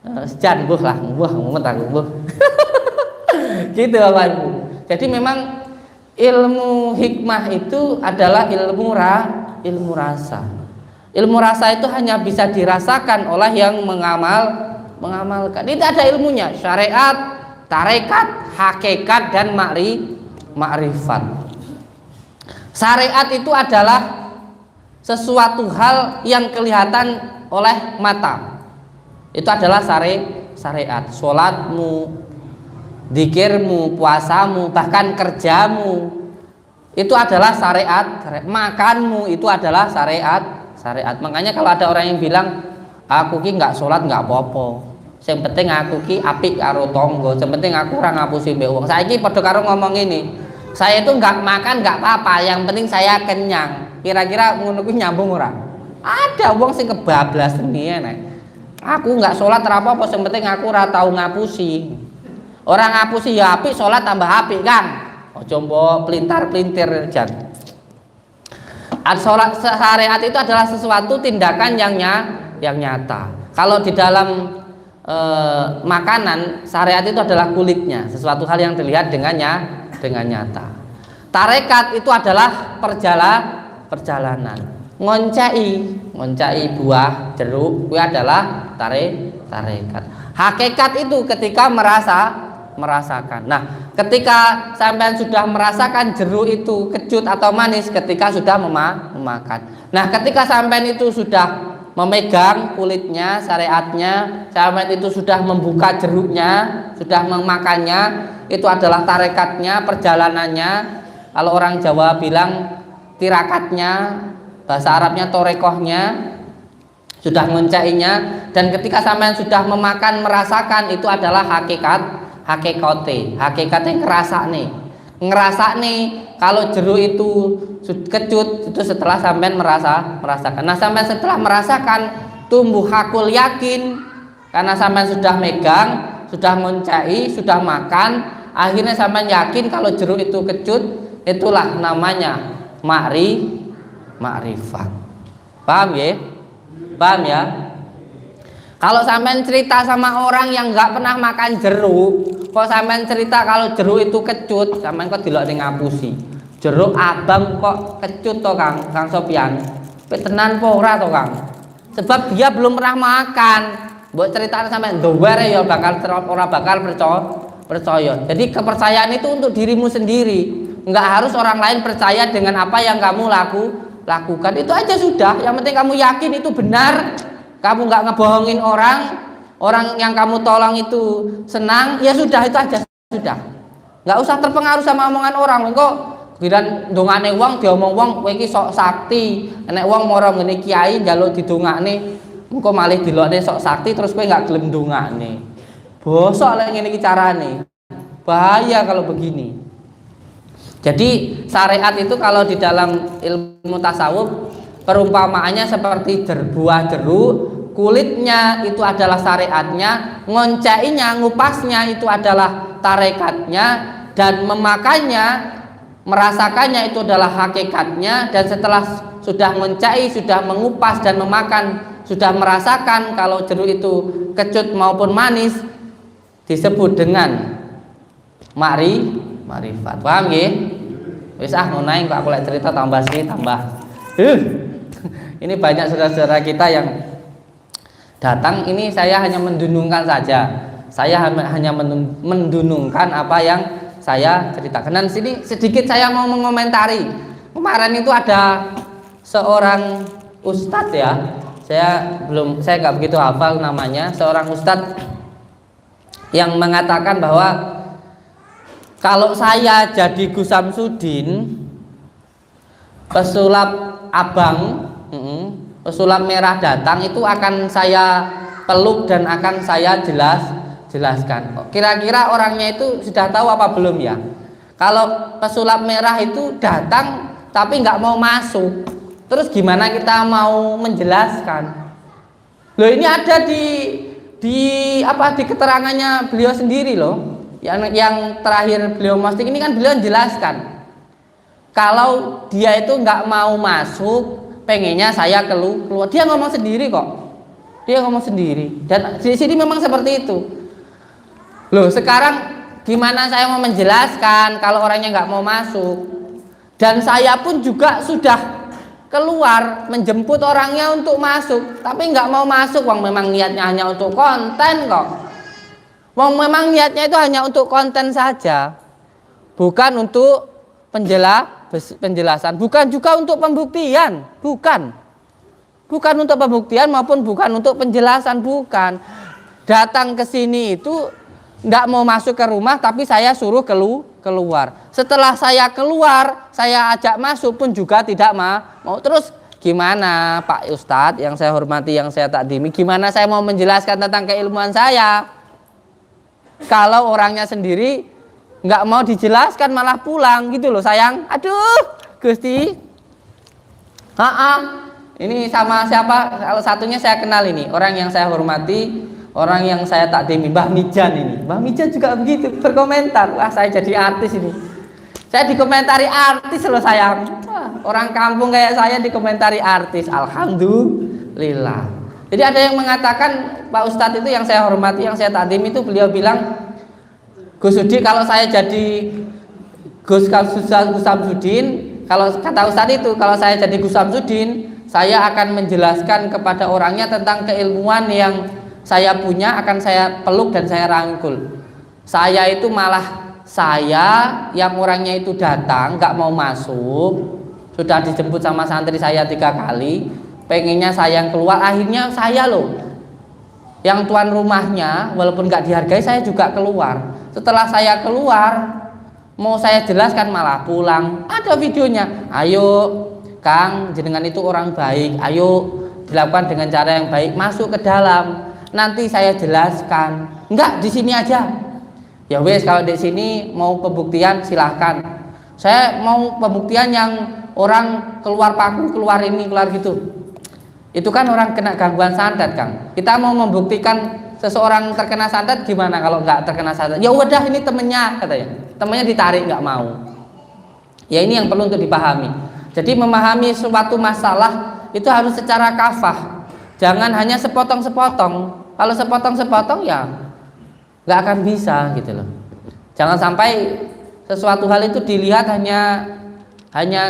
Sejan buh lah, mumet aku buh. Gitu Bapak Ibu. Jadi memang ilmu hikmah itu adalah ilmu rasa. Ilmu rasa itu hanya bisa dirasakan oleh yang mengamalkan. Ini ada ilmunya, syariat, tarekat, hakikat dan makrifat. Syariat itu adalah sesuatu hal yang kelihatan oleh mata. Itu adalah syariat. Sholatmu, zikirmu, puasamu, bahkan kerjamu itu adalah syariat. Makanmu itu adalah syariat. Makanya kalau ada orang yang bilang aku ki nggak sholat nggak apa-apa, yang penting aku ki apik karo tonggo, yang penting aku ora ngapusi mbek wong. Saiki padha karo ngomong ini, saya itu nggak makan nggak apa-apa, yang penting saya kenyang. Kira-kira ngono kuwi nyambung ora? Ada wong sing kebablas ngene. Aku nggak sholat apa-apa, yang penting aku ora tau ngapusi. Orang ngapusi ya apik, sholat tambah apik kan. Ojo mbok pelintar-pelintir jan. Syariat itu adalah sesuatu tindakan yang nyata. Kalau di dalam makanan, syariat itu adalah kulitnya, sesuatu hal yang dilihat dengan nyata. Tarekat itu adalah perjalanan. Ngoncai buah jeruk itu adalah tarekat. Hakikat itu ketika merasakan. Nah, ketika sampean sudah merasakan jeruk itu kecut atau manis ketika sudah memakan. Nah, ketika sampean itu sudah memegang kulitnya, syariatnya, sampean itu sudah membuka jeruknya, sudah memakannya, itu adalah tarekatnya, perjalanannya. Kalau orang Jawa bilang tirakatnya, bahasa Arabnya torekohnya, sudah ngoncainya. Dan ketika sampean sudah memakan, merasakan, itu adalah hakikatnya ngerasa nih kalau jeruk itu kecut itu setelah sampean merasakan. Nah, sampean setelah merasakan tumbuh hakul yakin karena sampean sudah megang, sudah ngoncai, sudah makan, akhirnya sampean yakin kalau jeruk itu kecut. Itulah namanya makrifat. Paham ya? Kalau sampean cerita sama orang yang nggak pernah makan jeruk, kok sampean cerita kalau jeruk itu kecut, sampean kok delok ning ngapusi. Jeruk abang kok kecut to Kang Sopyan. Tenan apa ora to Kang? Sebab dia belum pernah makan. Mbok ceritane sampean dower ya ora bakal percaya. Jadi kepercayaan itu untuk dirimu sendiri. Enggak harus orang lain percaya dengan apa yang kamu lakukan. Itu aja sudah. Yang penting kamu yakin itu benar. Kamu nggak ngebohongin orang yang kamu tolong itu senang, ya sudah, itu aja sudah. Nggak usah terpengaruh sama omongan orang. Kok kira dongane wong diomong wong kowe iki sok sakti. Nek wong mara ngene kiai njaluk didongakne, engko malih dilokne sok sakti terus kowe nggak gelem dongakne. Bosok lek ngene iki carane. Bahaya kalau begini. Jadi syariat itu kalau di dalam ilmu tasawuf perumpamaannya seperti buah jeruk, kulitnya itu adalah syariatnya, ngoncainya, ngupasnya itu adalah tarekatnya, dan memakannya, merasakannya itu adalah hakikatnya. Dan setelah sudah ngoncai, sudah mengupas dan memakan, sudah merasakan kalau jeruk itu kecut maupun manis, disebut dengan makrifat. Paham nggih? Wis ngono kok aku lek cerita tambah sih tambah. Ini banyak saudara-saudara kita yang datang, ini saya hanya mendunungkan saja. Saya hanya mendunungkan apa yang saya ceritakan. Dan sini sedikit saya mau mengomentari. Kemarin itu ada seorang ustadz ya. Saya nggak begitu hafal namanya. Seorang ustadz yang mengatakan bahwa kalau saya jadi Gus Samsudin, pesulap abang, pesulap merah datang itu akan saya peluk dan akan saya jelaskan. Kira-kira orangnya itu sudah tahu apa belum ya? Kalau pesulap merah itu datang tapi nggak mau masuk, terus gimana kita mau menjelaskan? Loh, ini ada di keterangannya beliau sendiri loh. Yang terakhir beliau posting ini kan beliau menjelaskan kalau dia itu nggak mau masuk, pengennya saya keluar. Dia ngomong sendiri kok. Dan di sini memang seperti itu. Loh, sekarang gimana saya mau menjelaskan kalau orangnya nggak mau masuk? Dan saya pun juga sudah keluar menjemput orangnya untuk masuk, tapi nggak mau masuk. Wong memang niatnya hanya untuk konten kok. Wong memang niatnya itu hanya untuk konten saja, bukan untuk penjelasan, bukan juga untuk pembuktian, bukan untuk pembuktian maupun bukan untuk penjelasan, bukan. Datang ke sini itu nggak mau masuk ke rumah, tapi saya suruh keluar. Setelah saya keluar, saya ajak masuk pun juga tidak mau. Terus gimana Pak Ustadz yang saya hormati, yang saya takdimi, gimana saya mau menjelaskan tentang keilmuan saya kalau orangnya sendiri nggak mau dijelaskan malah pulang gitu loh sayang. Aduh Gusti. Ini sama siapa? Kalau satunya saya kenal ini, orang yang saya hormati, orang yang saya takdimi, Mbah Mijan ini. Mbah Mijan juga begitu berkomentar. Wah, saya jadi artis ini. Saya dikomentari artis loh sayang. orang kampung kayak saya dikomentari artis, alhamdulillah. Jadi ada yang mengatakan, Pak Ustadz itu yang saya hormati, yang saya takdim itu, beliau bilang, Gus Sudi kalau saya jadi Gus Samsudin, kalau kata Ustadz itu, kalau saya jadi Gus Samsudin, saya akan menjelaskan kepada orangnya tentang keilmuan yang saya punya, akan saya peluk dan saya rangkul. Saya itu malah yang orangnya itu datang nggak mau masuk, sudah dijemput sama santri saya 3 kali, pengennya saya yang keluar, akhirnya saya loh yang tuan rumahnya, walaupun nggak dihargai saya juga keluar. Setelah saya keluar, mau saya jelaskan malah pulang. Ada videonya. Ayo Kang, jenengan itu orang baik, ayo dilakukan dengan cara yang baik, masuk ke dalam, nanti saya jelaskan. Enggak, di sini aja. Ya wes, kalau di sini mau pembuktian silahkan. Saya mau pembuktian yang orang keluar paku, keluar ini, keluar gitu. Itu kan orang kena gangguan santet, Kang. Kita mau membuktikan seseorang terkena santet gimana kalau nggak terkena santet? Ya udah, ini temennya, katanya. Temennya ditarik, nggak mau. Ya ini yang perlu untuk dipahami. Jadi memahami suatu masalah itu harus secara kafah. Jangan hanya sepotong-sepotong. Kalau sepotong-sepotong ya nggak akan bisa gitu loh. Jangan sampai sesuatu hal itu dilihat hanya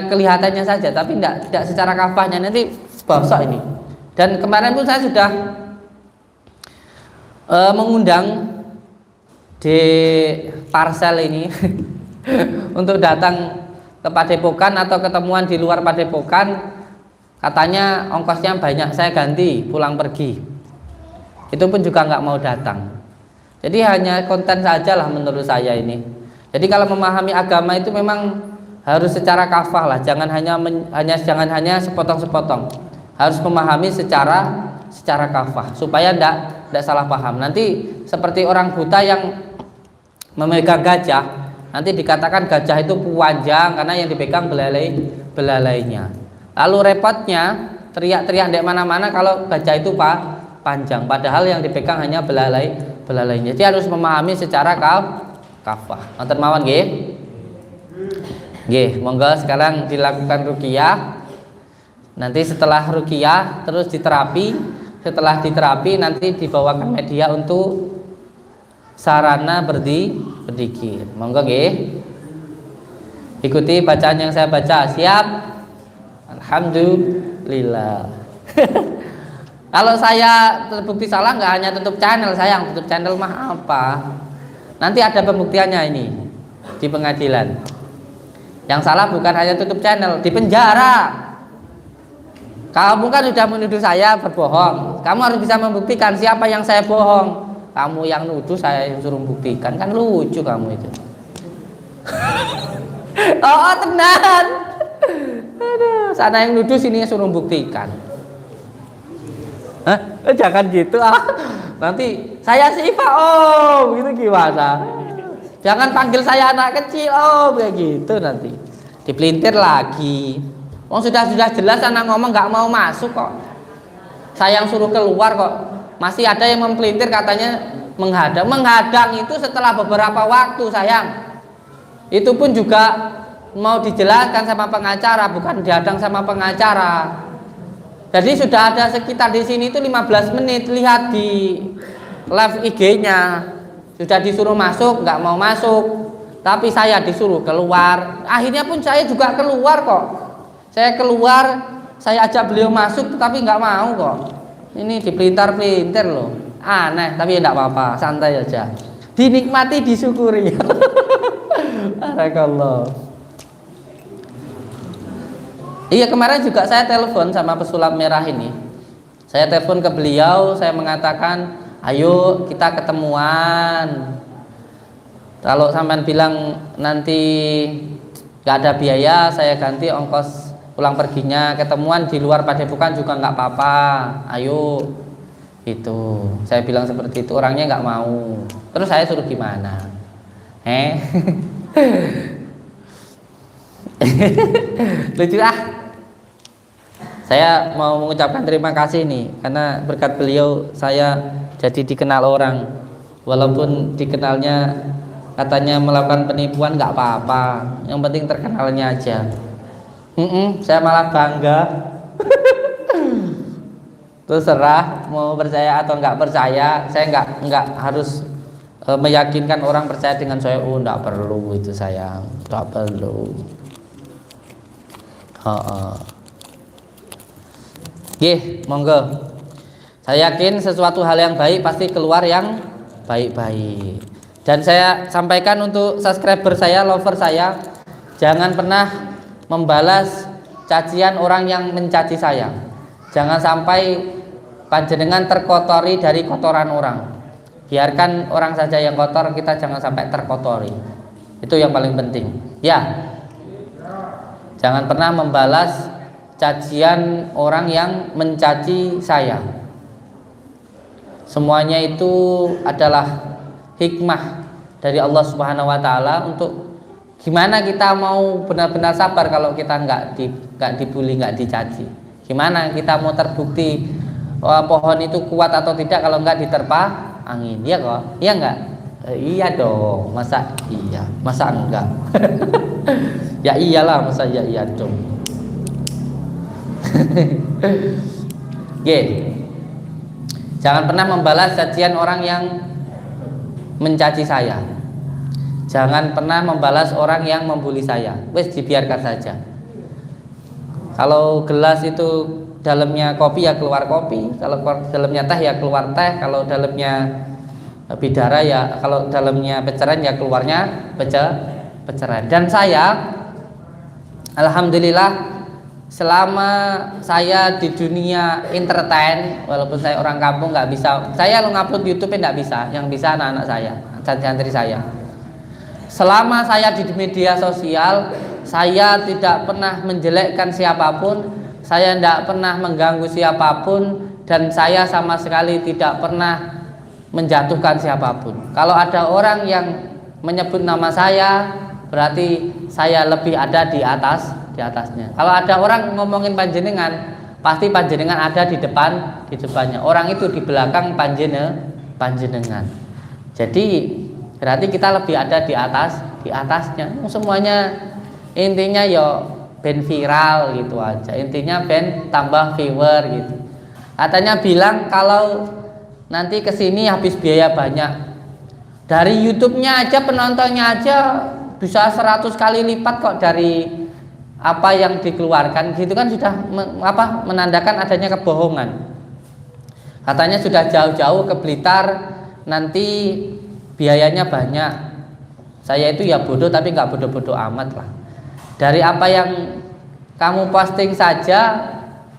kelihatannya saja, tapi tidak secara kafahnya, nanti bosok ini. Dan kemarin pun saya sudah mengundang di Parsel ini untuk datang ke Padepokan atau ketemuan di luar Padepokan. Katanya ongkosnya banyak, saya ganti pulang pergi. Itu pun juga nggak mau datang. Jadi hanya konten saja lah menurut saya ini. Jadi kalau memahami agama itu memang harus secara kafah lah, jangan hanya sepotong-sepotong. Harus memahami secara kafah supaya tidak salah paham. Nanti seperti orang buta yang memegang gajah, nanti dikatakan gajah itu panjang karena yang dipegang belalainya. Lalu repotnya teriak-teriak di mana-mana kalau gajah itu panjang, padahal yang dipegang hanya belalainya. Jadi harus memahami secara kafah. Nonton mawon nggih. Nggih, monggo sekarang dilakukan ruqyah. Nanti setelah ruqyah terus diterapi. Setelah diterapi nanti dibawakan media untuk sarana berzikir. Monggo nggih. Ikuti bacaan yang saya baca. Siap? Alhamdulillah. Kalau saya terbukti salah, nggak hanya tutup channel, sayang tutup channel mah apa? Nanti ada pembuktiannya ini di pengadilan. Yang salah bukan hanya tutup channel, di penjara. Kamu kan sudah menuduh saya berbohong. Kamu harus bisa membuktikan siapa yang saya bohong. Kamu yang nuduh, saya yang suruh buktikan, kan lucu kamu itu. Oh tenan. Aduh, sana yang nuduh, sini suruh buktikan. Hah? Jangan gitu Nanti saya si Pak Om, gitu gimana? Jangan panggil saya anak kecil Om, kayak gitu nanti. Dipelintir lagi. Sudah jelas anak ngomong nggak mau masuk kok. Saya yang suruh keluar kok. Masih ada yang mempelintir katanya menghadang. Menghadang itu setelah beberapa waktu, sayang. Itu pun juga mau dijelaskan sama pengacara, bukan dihadang sama pengacara. Jadi sudah ada sekitar di sini itu 15 menit, lihat di live IG-nya. Sudah disuruh masuk, nggak mau masuk. Tapi saya disuruh keluar. Akhirnya pun saya juga keluar kok. Saya keluar, saya ajak beliau masuk, tapi nggak mau kok. Ini dipelintar-pelintir loh. Aneh, tapi enggak apa-apa, santai aja. Dinikmati, disyukuri. Barakallah. Iya, kemarin juga saya telepon sama pesulap merah ini. Saya telepon ke beliau, saya mengatakan, ayo kita ketemuan. Kalau sampean bilang nanti nggak ada biaya, saya ganti ongkos pulang perginya. Ketemuan di luar Padepokan juga nggak apa-apa. Ayo, itu. Saya bilang seperti itu, orangnya nggak mau. Terus saya suruh gimana? Lucu ah. Saya mau mengucapkan terima kasih nih, karena berkat beliau saya jadi dikenal orang. Walaupun dikenalnya katanya melakukan penipuan, nggak apa-apa, yang penting terkenalnya aja. Saya malah bangga. Terserah mau percaya atau nggak percaya, saya nggak harus meyakinkan orang percaya dengan saya. Nggak perlu itu sayang, nggak perlu. Monggo. Saya yakin sesuatu hal yang baik pasti keluar yang baik-baik. Dan saya sampaikan untuk subscriber saya, lover saya, jangan pernah membalas cacian orang yang mencaci saya. Jangan sampai panjenengan terkotori dari kotoran orang. Biarkan orang saja yang kotor, kita jangan sampai terkotori. Itu yang paling penting. Ya. Jangan pernah membalas cacian orang yang mencaci saya. Semuanya itu adalah hikmah dari Allah Subhanahu wa taala untuk gimana kita mau benar-benar sabar kalau kita nggak dibully, nggak dicaci. Gimana kita mau terbukti pohon itu kuat atau tidak kalau nggak diterpa angin? Iya kok? Iya nggak? Iya dong. Masa iya? Masa enggak? Ya iyalah, masa iya dong. Jangan pernah membalas cacian orang yang mencaci saya. Jangan pernah membalas orang yang membuli saya. Wes dibiarkan saja. Kalau gelas itu dalamnya kopi ya keluar kopi, kalau dalamnya teh ya keluar teh, kalau dalamnya bidara ya, kalau dalamnya peceran ya keluarnya peceran. Dan saya alhamdulillah selama saya di dunia entertain, walaupun saya orang kampung nggak bisa, saya ngupload YouTube nggak bisa, yang bisa anak-anak saya, santri saya. Selama saya di media sosial, saya tidak pernah menjelekkan siapapun, saya tidak pernah mengganggu siapapun, dan saya sama sekali tidak pernah menjatuhkan siapapun. Kalau ada orang yang menyebut nama saya, berarti saya lebih ada di atasnya. Kalau ada orang ngomongin panjenengan, pasti panjenengan ada di depannya. Orang itu di belakang panjenengan. Jadi berarti kita lebih ada di atasnya. Semuanya intinya yo ben viral gitu aja. Intinya ben tambah viewer gitu. Katanya bilang kalau nanti kesini habis biaya banyak. Dari YouTube-nya aja, penontonnya aja bisa 100 kali lipat kok dari apa yang dikeluarkan. Gitu kan sudah menandakan adanya kebohongan. Katanya sudah jauh-jauh ke Blitar, nanti biayanya banyak. Saya itu ya bodoh tapi nggak bodoh-bodoh amat lah. Dari apa yang kamu posting saja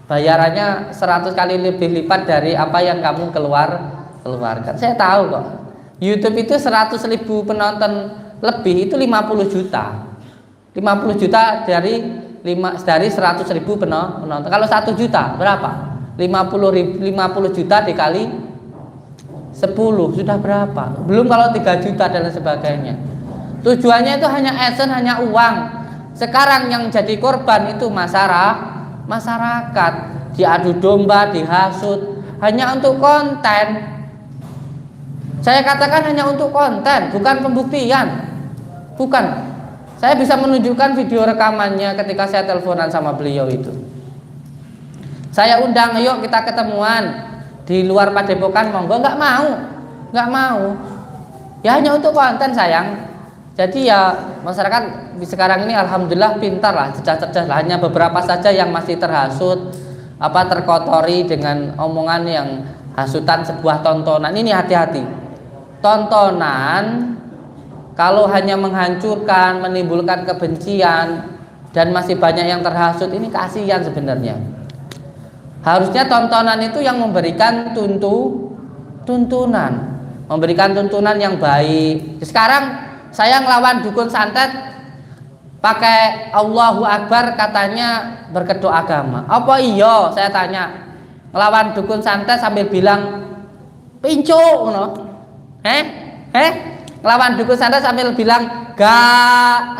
bayarannya 100 kali lebih lipat dari apa yang kamu keluarkan. Saya tahu kok. YouTube itu 100.000 penonton lebih itu 50 juta. 50 juta dari 100.000 penonton. Kalau 1 juta berapa? 50 juta dikali 10 sudah berapa? Belum kalau 3 juta dan sebagainya. Tujuannya itu hanya AdSense, hanya uang. Sekarang yang jadi korban itu masyarakat, diadu domba, dihasut hanya untuk konten. Saya katakan hanya untuk konten, bukan pembuktian. Bukan. Saya bisa menunjukkan video rekamannya ketika saya teleponan sama beliau itu. Saya undang, yuk kita ketemuan di luar Padepokan, monggo. Nggak mau. Ya hanya untuk konten sayang. Jadi ya masyarakat sekarang ini alhamdulillah pintar lah, cerdas lah. Hanya beberapa saja yang masih terhasut, terkotori dengan omongan yang hasutan sebuah tontonan. Ini hati-hati. Tontonan kalau hanya menghancurkan, menimbulkan kebencian dan masih banyak yang terhasut, ini kasihan sebenarnya. Harusnya tontonan itu yang memberikan tuntunan, memberikan tuntunan yang baik. Sekarang saya ngelawan dukun santet pakai Allahu Akbar, katanya berkedok agama. Apa iya? Saya tanya. Ngelawan dukun santet sambil bilang pincuk ngono. Ngelawan dukun santet sambil bilang ga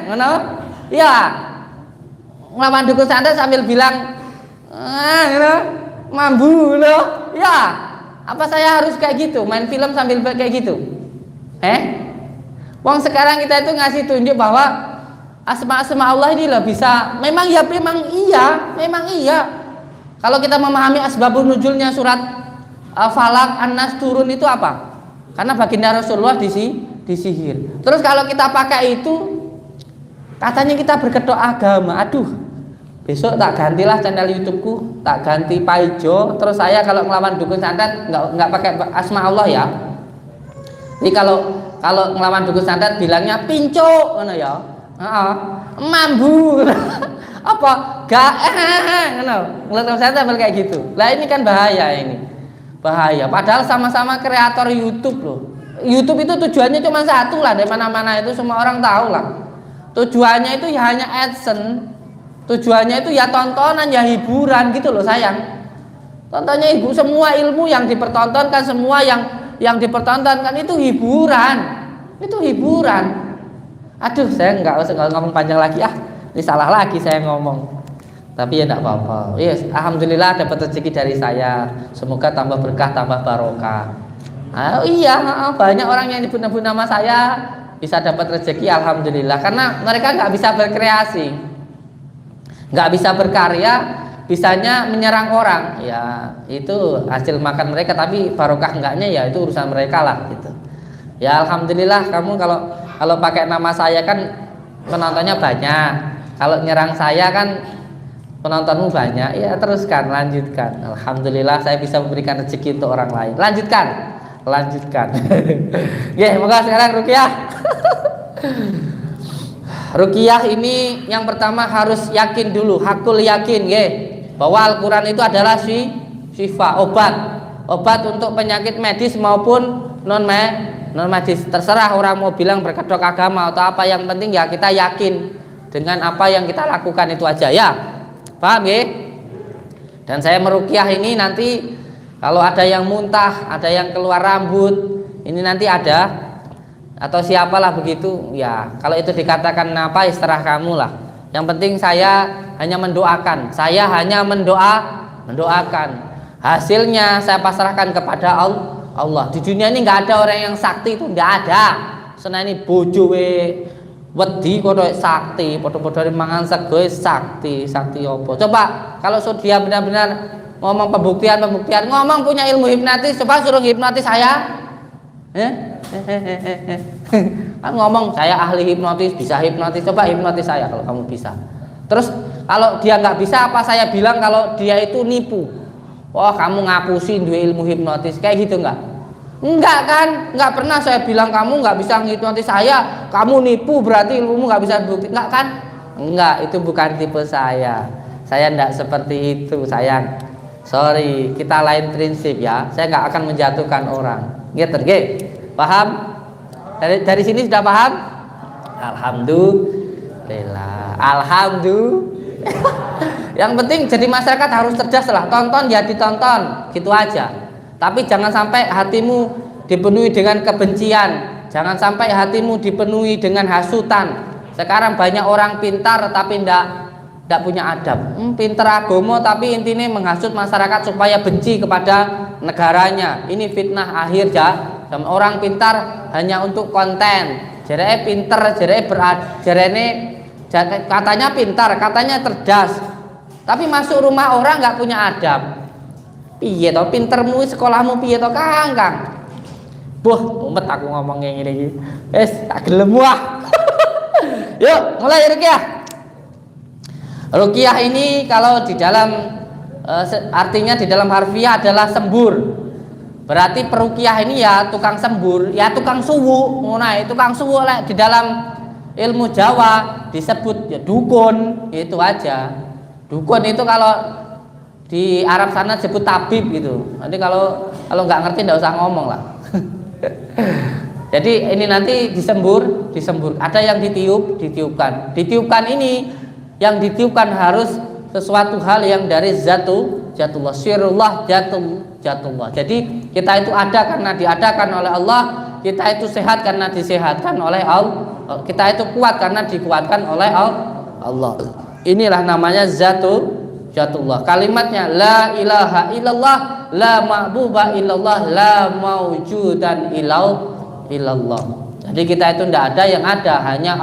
ngono. Iya. Ngelawan dukun santet sambil bilang ngono, mambu ngono. Ya. Apa saya harus kayak gitu? Main film sambil kayak gitu? Wong sekarang kita itu ngasih tunjuk bahwa asma-asma Allah ini loh bisa, memang iya. Kalau kita memahami asbabun nuzulnya surat Falaq, An-Nas turun itu apa? Karena baginda Rasulullah disihir. Terus kalau kita pakai itu, katanya kita berkedok agama. Aduh, besok tak gantilah channel YouTubeku, tak ganti Paijo. Terus saya kalau ngelawan dukun santet nggak pakai asma Allah ya. Jadi kalau ngelawan dukun santet bilangnya pinco, ngono ya. Mambu. Apa? Gak ngono. Ngelawan santet kayak gitu. Lah ini kan bahaya ini. Bahaya. Padahal sama-sama kreator YouTube loh. YouTube itu tujuannya cuma satu lah, dari mana-mana itu semua orang tahu lah. Tujuannya itu ya hanya AdSense. Tujuannya itu ya tontonan, ya hiburan gitu loh sayang. Tontonnya semua ilmu yang dipertontonkan, semua yang dipertontonkan itu hiburan. Itu hiburan. Aduh, saya nggak ngomong panjang lagi ini salah lagi saya ngomong. Tapi ya tidak apa-apa. Yes, alhamdulillah dapat rezeki dari saya. Semoga tambah berkah, tambah barokah. Banyak orang yang nyebut-nyebut nama saya bisa dapat rezeki, alhamdulillah. Karena mereka nggak bisa berkreasi, nggak bisa berkarya, bisanya menyerang orang. Ya itu hasil makan mereka. Tapi barokah enggaknya ya itu urusan mereka lah gitu. Ya alhamdulillah kamu kalau pakai nama saya kan penontonnya banyak. Kalau nyerang saya kan penontonmu banyak, ya teruskan, lanjutkan. Alhamdulillah saya bisa memberikan rezeki untuk orang lain. Lanjutkan. Moga sekarang ruqyah. Ruqyah ini yang pertama harus yakin dulu, hakul yakin, bahwa Al-Quran itu adalah syifa, obat untuk penyakit medis maupun non medis. Terserah orang mau bilang berkedok agama atau apa, yang penting ya kita yakin dengan apa yang kita lakukan itu aja ya. Paham ya? Dan saya meruqyah ini nanti kalau ada yang muntah, ada yang keluar rambut, ini nanti ada atau siapalah begitu ya. Kalau itu dikatakan apa, istilah kamu lah. Yang penting saya hanya mendoakan. Saya hanya mendoakan. Hasilnya saya pasrahkan kepada Allah. Di dunia ini nggak ada orang yang sakti, itu nggak ada. Senani bojo wedi kono sakti, padha-padha mangan sego sakti apa. Coba kalau dia benar-benar ngomong pembuktian, ngomong punya ilmu hipnotis, coba suruh hipnotis saya. Kan ngomong saya ahli hipnotis, bisa hipnotis, coba hipnotis saya kalau kamu bisa. Terus kalau dia nggak bisa, apa saya bilang kalau dia itu nipu? Wah, kamu ngapusin dua ilmu hipnotis, kayak gitu nggak? Enggak kan, nggak pernah saya bilang kamu nggak bisa ngehipnotis saya, kamu nipu berarti ilmumu nggak bisa bukti, enggak kan? Enggak, itu bukan tipe saya enggak seperti itu sayang. Sorry, kita lain prinsip ya. Saya nggak akan menjatuhkan orang. Gitu, paham? Dari sini sudah paham? Alhamdulillah. Yang penting jadi masyarakat harus cerdas lah. Tonton ya ditonton, gitu aja. Tapi jangan sampai hatimu dipenuhi dengan kebencian. Jangan sampai hatimu dipenuhi dengan hasutan. Sekarang banyak orang pintar tapi tidak punya adab. Pintar agomo tapi intinya menghasut masyarakat supaya benci kepada negaranya. Ini fitnah akhir ya. Orang pintar hanya untuk konten. Jadi pintar, katanya pintar, katanya cerdas. Tapi masuk rumah orang nggak punya adab. Piye to pintermu, sekolahmu piye to Kang? Mumet aku ngomong kayak gini. Tak gelem wah. Yuk, mulai ruqyah. Ruqyah ini kalau di dalam artinya di dalam harfiah adalah sembur. Berarti peruqyah ini ya tukang sembur, ya tukang suwu. Tukang suwu di dalam ilmu Jawa disebut ya dukun, itu aja. Dukun itu kalau di Arab sana disebut tabib gitu. Nanti kalau nggak ngerti nggak usah ngomong lah. Jadi ini nanti disembur. Ada yang ditiupkan. Ditiupkan ini yang ditiupkan harus sesuatu hal yang dari zatullah, sirullah, jatullah. Jadi kita itu ada karena diadakan oleh Allah. Kita itu sehat karena disehatkan oleh Allah. Kita itu kuat karena dikuatkan oleh Allah. Inilah namanya zatullah. Kalimatnya la ilaha illallah, la ma'buba illallah, la maujudan illallah. Jadi kita itu tidak ada, yang ada hanya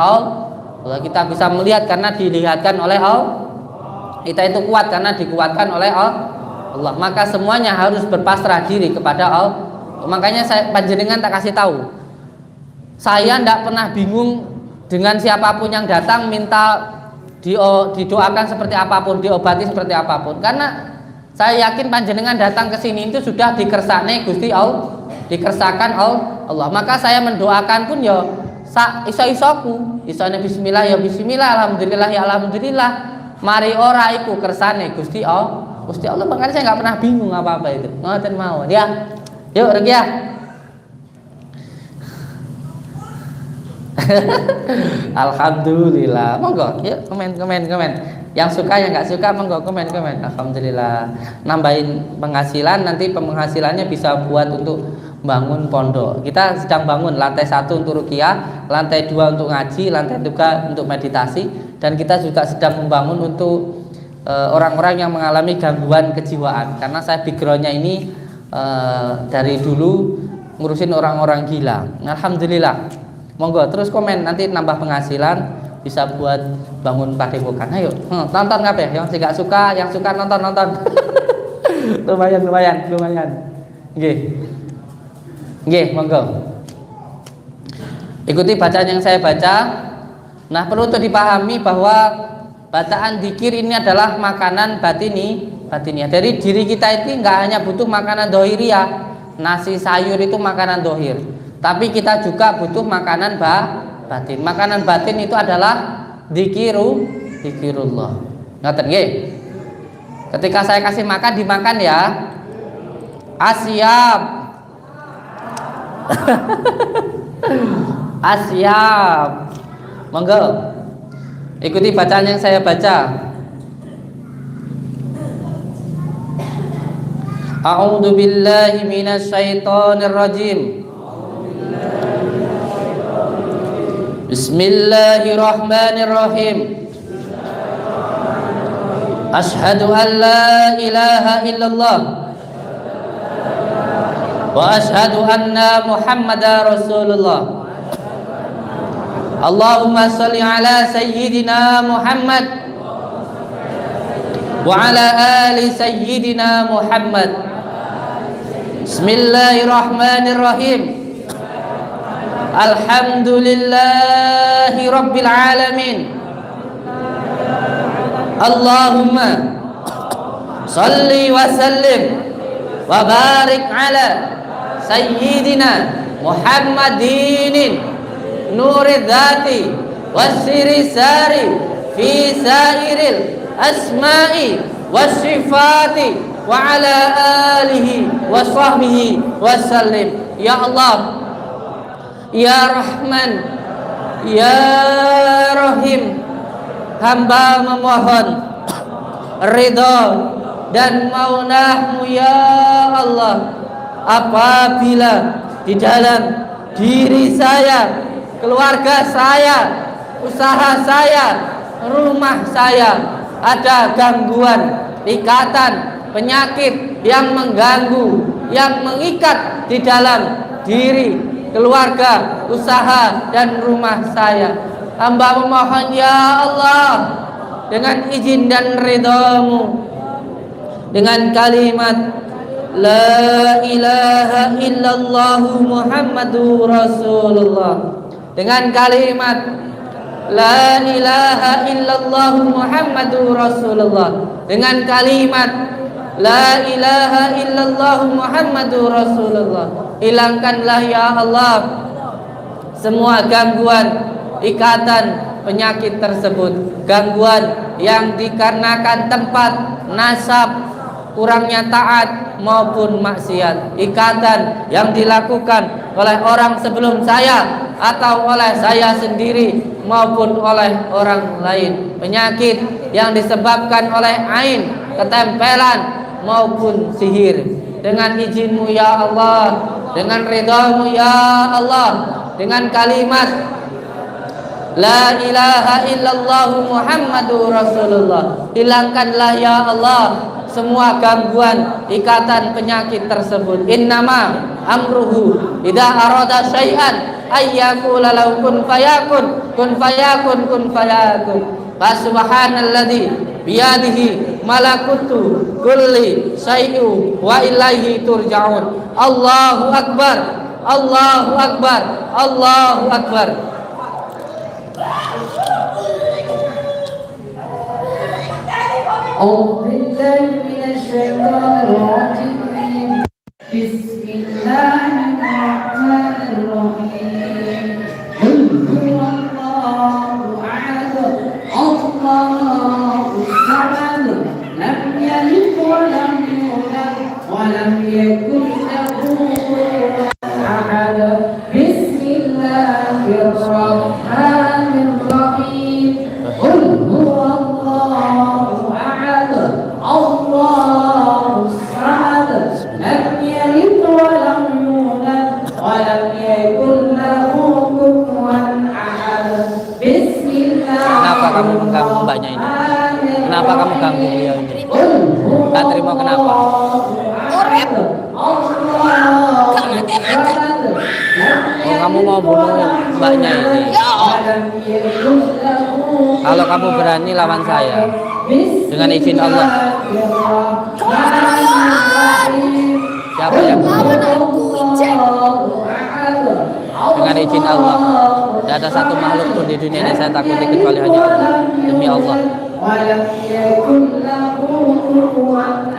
Allah. Kita bisa melihat karena dilihatkan oleh Allah. Kita itu kuat karena dikuatkan oleh Allah. Maka semuanya harus berpasrah diri kepada Allah. Makanya saya panjenengan tak kasih tahu. Saya tidak pernah bingung dengan siapapun yang datang minta didoakan seperti apapun, diobati seperti apapun. Karena saya yakin panjenengan datang ke sini itu sudah dikersakne Gusti Allah, dikersakan Allah. Maka saya mendoakan pun ya iso-isoku, isone bismillah ya bismillah, alhamdulillah ya alhamdulillah. Mari ora iku kersane Gusti Allah. Gusti Allah, makanya saya nggak pernah bingung apa-apa itu. Ngoten mawon ya. Yuk Regia. Alhamdulillah. Monggo, yuk komen. Yang suka yang nggak suka monggo komen. Alhamdulillah. Nambahin penghasilan, nanti penghasilannya bisa buat untuk bangun pondok. Kita sedang bangun lantai 1 untuk ruqyah, lantai 2 untuk ngaji, lantai 3 untuk meditasi, dan kita juga sedang membangun untuk orang-orang yang mengalami gangguan kejiwaan. Karena saya backgroundnya ini dari dulu ngurusin orang-orang gila. Alhamdulillah. Monggo terus komen, nanti nambah penghasilan bisa buat bangun padepokan. Ayo tonton kabeh, yang nggak suka, yang suka nonton. lumayan. Nggih, monggo. Ikuti bacaan yang saya baca. Nah, perlu untuk dipahami bahwa bacaan dzikir ini adalah makanan batiniah. Dari diri kita itu nggak hanya butuh makanan dohiriyah, nasi sayur itu makanan dohir, tapi kita juga butuh makanan batin. Makanan batin itu adalah dzikirullah. Ngoten nggih. Ketika saya kasih makan, dimakan ya. Asyap. Asyap. Monggo. Ikuti bacaan yang saya baca. A'udzu billahi minasy syaithanir rajim. Bismillahirrahmanirrahim. Asyhadu an la ilaha illallah wa asyhadu anna Muhammadar Rasulullah. Allahumma shalli ala sayyidina Muhammad wa ala ali sayyidina Muhammad. Bismillahirrahmanirrahim. Alhamdulillahi rabbil alamin. Allahumma shalli wa sallim wa barik ala sayyidina Muhammadin nuri dhati wasiri sari fi sairil asma'i wasifati wa ala alihi wa sahbihi wasallim. Ya Allah, ya Rahman, ya Rahim, hamba memohon ridha dan maunahmu ya Allah apabila di dalam diri saya, keluarga saya, usaha saya, rumah saya ada gangguan, ikatan, penyakit yang mengganggu, yang mengikat di dalam diri, keluarga, usaha, dan rumah saya. Hamba memohon ya Allah dengan izin dan ridhamu, dengan kalimat La ilaha illallah Muhammadur Rasulullah, dengan kalimat La ilaha illallah Muhammadur Rasulullah, dengan kalimat La ilaha illallah Muhammadur Rasulullah. Hilangkanlah ya Allah semua gangguan, ikatan, penyakit tersebut. Gangguan yang dikarenakan tempat, nasab, kurangnya taat maupun maksiat, ikatan yang dilakukan oleh orang sebelum saya atau oleh saya sendiri maupun oleh orang lain, penyakit yang disebabkan oleh ain, ketempelan maupun sihir. Dengan izinmu ya Allah, dengan ridhamu ya Allah, dengan kalimat La ilaha illallah Muhammadur Rasulullah, hilangkanlah ya Allah semua gangguan, ikatan penyakit tersebut. Innama amruhu idza arada syai'an ayyaqula lahu kun fayakun, kun fayakun, kun fayakun. Subhanalladzi biyadihi malakutu kulli syai'in wa ilaihi turja'un. Allahu akbar, Allahu akbar, Allahu akbar. أعوذ بالله من الشيطان الرجيم بسم الله الرحمن الرحيم قل هو الله أحد الله الصمد لم يلد ولم يولد ولم يكن له كفوا أحد بسم الله الرحمن الرحيم قل هو الله أحد الله الصمد لم يلد ولم يولد ولم يكن له كفوا أحد بسم الله. Kenapa kamu mengganggu mbaknya ini? Kenapa kamu ganggu beliau ini? Tak terima kenapa? Oh, kamu mau bunuh mbaknya ini? Kalau kamu berani lawan saya dengan izin Allah. Siapa yang dengan izin Allah? Tidak ada satu makhluk pun di dunia ini saya takuti kecuali hanya Allah. Demi Allah.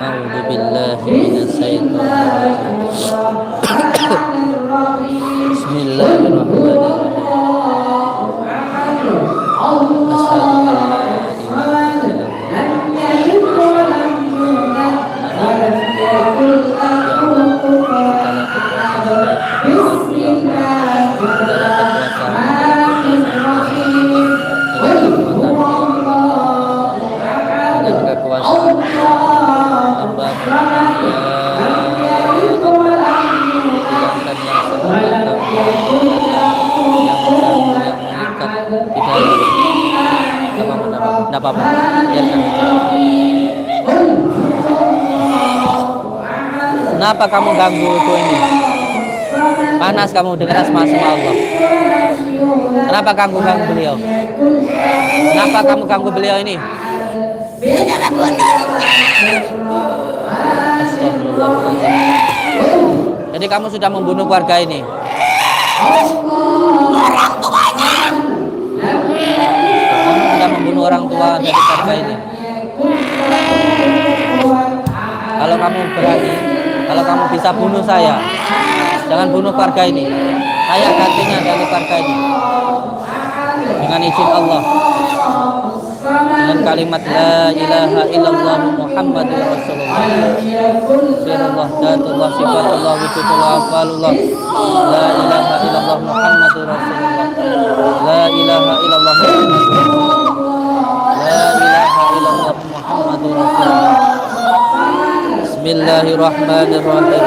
A'udzu billahi minasyaitonir rajim. Bismillahirrahmanirrahim. Tidak apa-apa. Kenapa kamu ganggu itu ini? Panas kamu dengar asma Allah. Kenapa kamu ganggu beliau? Kenapa kamu ganggu beliau ini? Jadi kamu sudah membunuh keluarga ini. Kamu sudah membunuh orang tua dari keluarga ini. Kalau kamu berani, kalau kamu bisa bunuh saya, jangan bunuh keluarga ini. Saya gantinya dari keluarga ini dengan izin Allah, dengan kalimat la ilaha illallah Muhammadur Rasulullah. Sirullah, datullah, sifatullah, wujudullah, afalullah. La ilaha illallah Muhammadur Rasulullah. La ilaha illallah Muhammadur Rasulullah. La ilaha illallah Muhammadur Rasulullah. Bismillahirrahmanirrahim.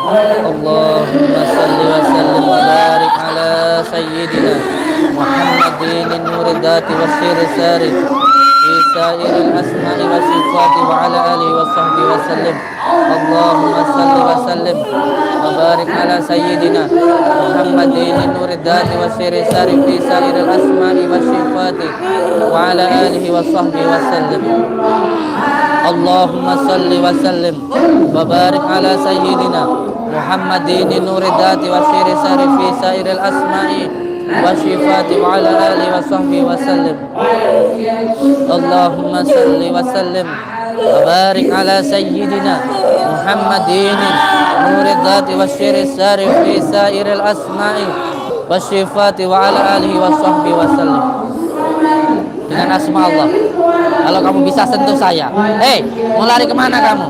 Allahumma salli wa sallim wa barik ala sayyidina Muhammadin nuril dhati wa sirri sari fi sairil asma'i wa sifati wa ala alihi wa sahbihi wa sallim. Allahumma salli wa sallim wa barik ala sayyidina Muhammadin nuril dhati wa sirri sari fi sairil asma'i wa sifati wa ala alihi wa sahbihi wa sallim. Allahumma salli wa sallim wa barik ala sayyidina Muhammadin nuril dhati wa sirri sari fi sairil asma'i wa sifati wa ala alihi wa sahbihi wa sallim. Allahumma salli wa sallim wa barik ala sayyidina Muhammadin nuril dhati wa sirri sari fi sairil asma'i wa sifati wa ala alihi wa sahbihi wa sallim. Dengan asma Allah. Kalau kamu bisa sentuh saya, mau lari kemana kamu?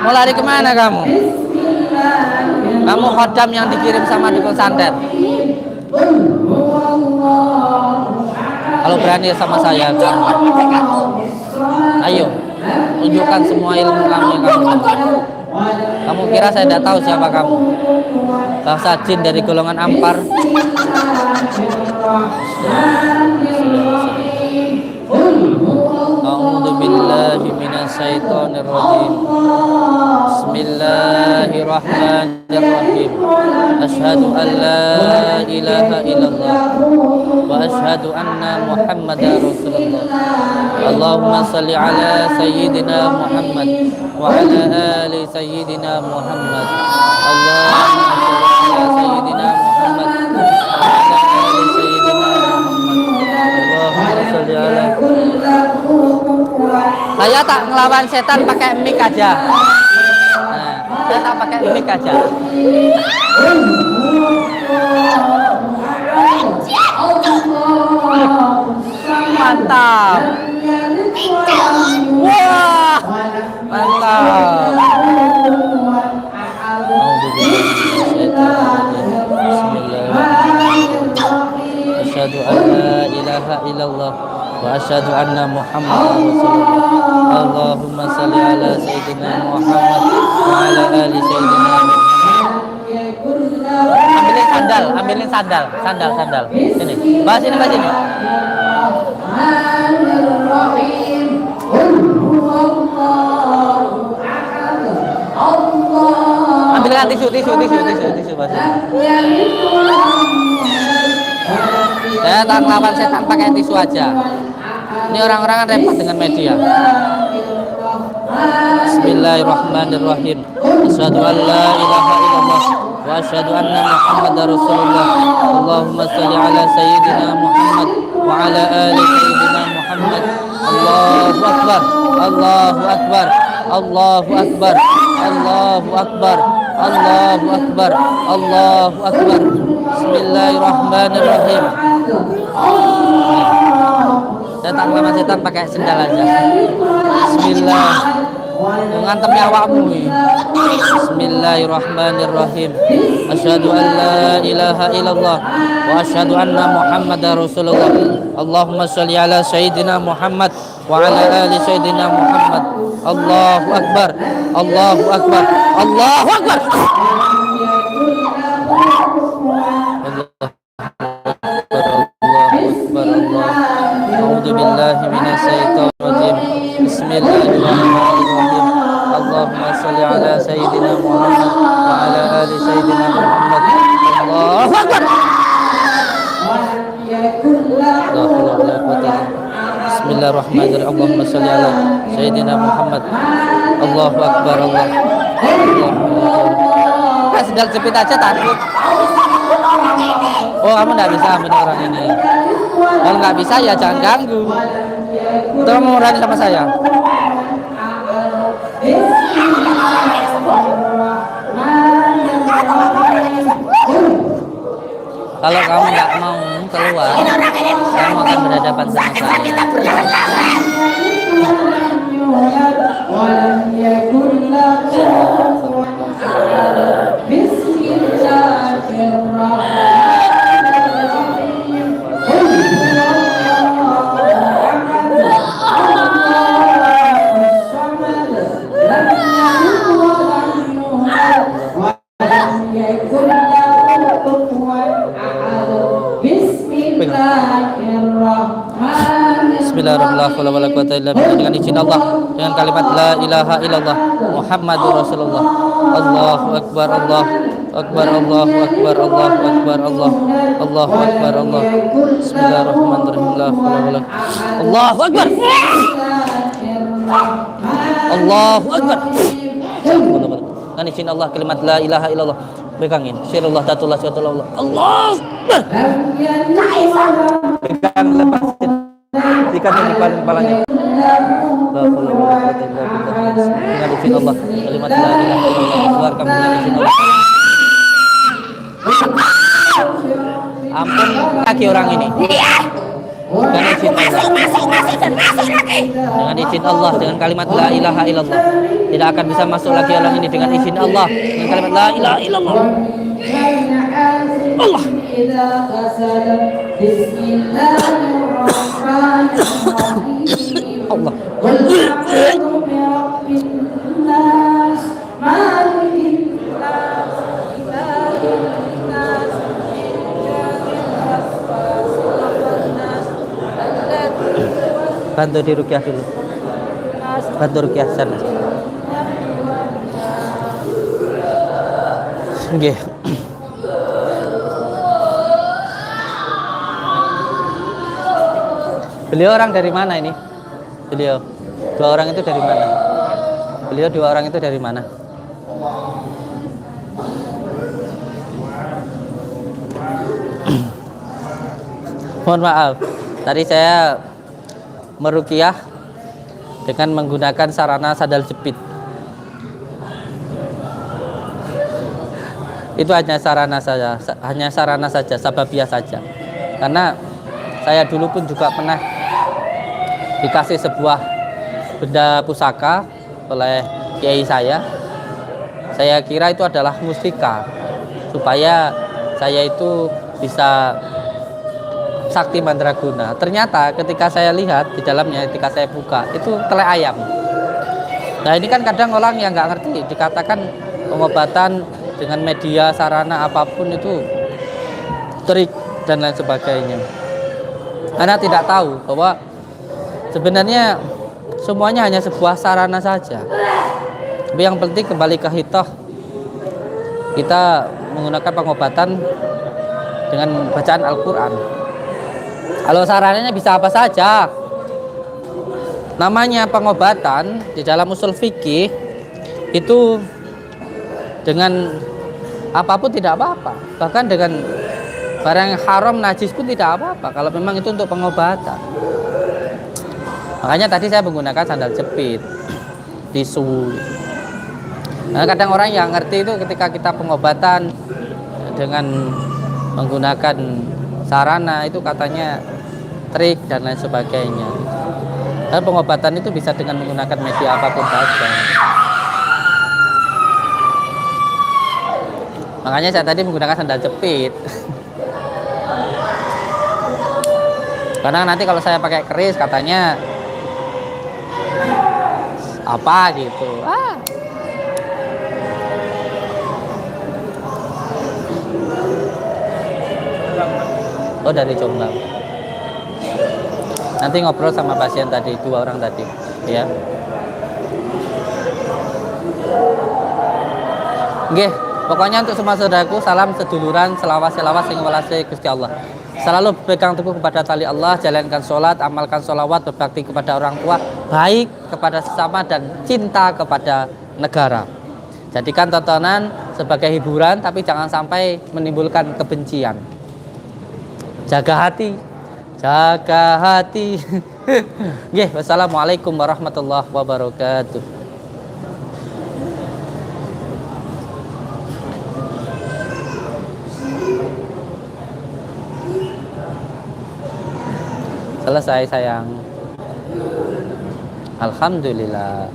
Mau lari kemana kamu? Kamu khodam yang dikirim sama dukun santet. Kalau berani sama saya, ayo tunjukkan semua ilmu kamu yang kamu tahu. Kamu kira saya tidak tahu siapa kamu? Bangsa jin dari golongan ampar. A'udzu billahi minasyaitonir rajim. Bismillahirrahmanirrahim. Asyhadu an la ilaha illallah wa asyhadu anna Muhammadar Rasulullah. Allahumma shalli ala sayyidina Muhammad wa ala ali sayyidina Muhammad. Allahumma shalli ala sayyidina Muhammad wa ala ali sayyidina Muhammad. Allahumma shalli ala. Saya tak ngelawan setan pakai mic aja. Nah, saya tak pakai mic aja. Mantap. Wah, mantap. Asyhadu an la ilaha illallah wa asyhadu anna Muhammadar Rasulullah. Allahumma shalli ala sayyidina Muhammad wa ala ali sayyidina Muhammad. Ambilin sandal. Sini. Bahas ini. Ambilkan tisu bahas ini. Saya tak ngelawan setan pakai tisu aja. Ini orang-orang kan repot dengan media. Bismillahirrahmanirrahim. Asyhadu an la ilaha illallah wa asyhadu anna Muhammadar Rasulullah. Allahumma shalli ala sayyidina Muhammad wa ala ali sayyidina Muhammad. Allahu akbar. Allahu akbar. Allahu akbar. Allahu akbar. Allahu akbar. Allahu akbar. Bismillahirrahmanirrahim. Saya tak ngelawan setan pakai sendal aja. Bismillah. Ngantem awakmu iki. Bismillahirrahmanirrahim. Asyhadu an la ilaha illallah wa asyhadu anna Muhammadar Rasulullah. Allahumma shalli ala sayyidina Muhammad wa ala ali sayyidina Muhammad. Allahu akbar. Allahu akbar. Allahu akbar. A'udzu billahi minasyaitonir rajim. Bismillahirrahmanirrahim. Allahumma shalli ala sayyidina Muhammad wa ala ali sayyidina Muhammad. Allahu akbar. Bismillahirrahmanirrahim. Allahumma shalli ala sayyidina Muhammad. Allahu akbar. Allah. Sedang jepit aja takut. Oh, kamu nggak bisa ambil orang ini. Kalau nggak bisa ya jangan ganggu. Tolong mengurangi sama saya. Kalau kamu nggak mau keluar, kamu akan berhadapan sama saya. Bismillahirrahmanirrahim. Dengan izin Allah, dengan kalimat la ilaha illallah Muhammadur Rasulullah. Allahu akbar. Allahu akbar. Allahu akbar. Allahu akbar. Allahu akbar. Allah. Bismillahirrahmanirrahim. Allahu akbar. Allahu akbar. Dengan izin Allah, kalimat la ilaha illallah. Pegangin. Syirullah tatullah syatullah. Allah. Pegang, lepasin. Ikan di kepalanya. Dengan izin Allah, kalimat la ilaha illallah, keluarkan dengan izin Allah. Ampun kaki orang ini. Dengan izin Allah. Dengan izin Allah, dengan kalimat la ilaha illallah. Tidak akan bisa masuk lagi orang ini dengan izin Allah. Dengan kalimat la ilaha illallah. Allah. Allah. Bantu di rukyah dulu. Bantu rukyah sana. Nggih. Beliau orang dari mana ini? Beliau dua orang itu dari mana? Beliau dua orang itu dari mana? Mohon maaf, tadi saya meruqyah dengan menggunakan sarana sandal jepit. Itu hanya sarana saja, sababiah saja. Karena saya dulu pun juga pernah dikasih sebuah benda pusaka oleh kiai saya. Saya kira itu adalah mustika supaya saya itu bisa sakti mandraguna. Ternyata ketika saya lihat di dalamnya, ketika saya buka, itu tele ayam. Nah ini kan kadang orang yang nggak ngerti, dikatakan pengobatan dengan media sarana apapun itu trik dan lain sebagainya. Anda tidak tahu bahwa sebenarnya semuanya hanya sebuah sarana saja. Tapi yang penting kembali ke hitoh, kita menggunakan pengobatan dengan bacaan Al-Quran. Kalau sarananya bisa apa saja. Namanya pengobatan di dalam usul fikih itu dengan apapun tidak apa-apa. Bahkan dengan barang yang haram najis pun tidak apa-apa kalau memang itu untuk pengobatan. Makanya tadi saya menggunakan sandal jepit, tisu. Nah, kadang orang yang ngerti itu ketika kita pengobatan dengan menggunakan sarana itu katanya trik dan lain sebagainya. Dan pengobatan itu bisa dengan menggunakan media apapun saja. Makanya saya tadi menggunakan sandal jepit. Karena nanti kalau saya pakai keris katanya apa gitu. Oh dari Jombang. Nanti ngobrol sama pasien tadi, dua orang tadi, ya. Nggih, pokoknya untuk semua saudaraku, salam seduluran, selawat sing welase Gusti Allah. Selalu pegang teguh kepada tali Allah, jalankan sholat, amalkan sholawat, berbakti kepada orang tua, baik kepada sesama dan cinta kepada negara. Jadikan tontonan sebagai hiburan, tapi jangan sampai menimbulkan kebencian. Jaga hati. Nggih, wassalamualaikum warahmatullahi wabarakatuh. Selesai sayang. Alhamdulillah.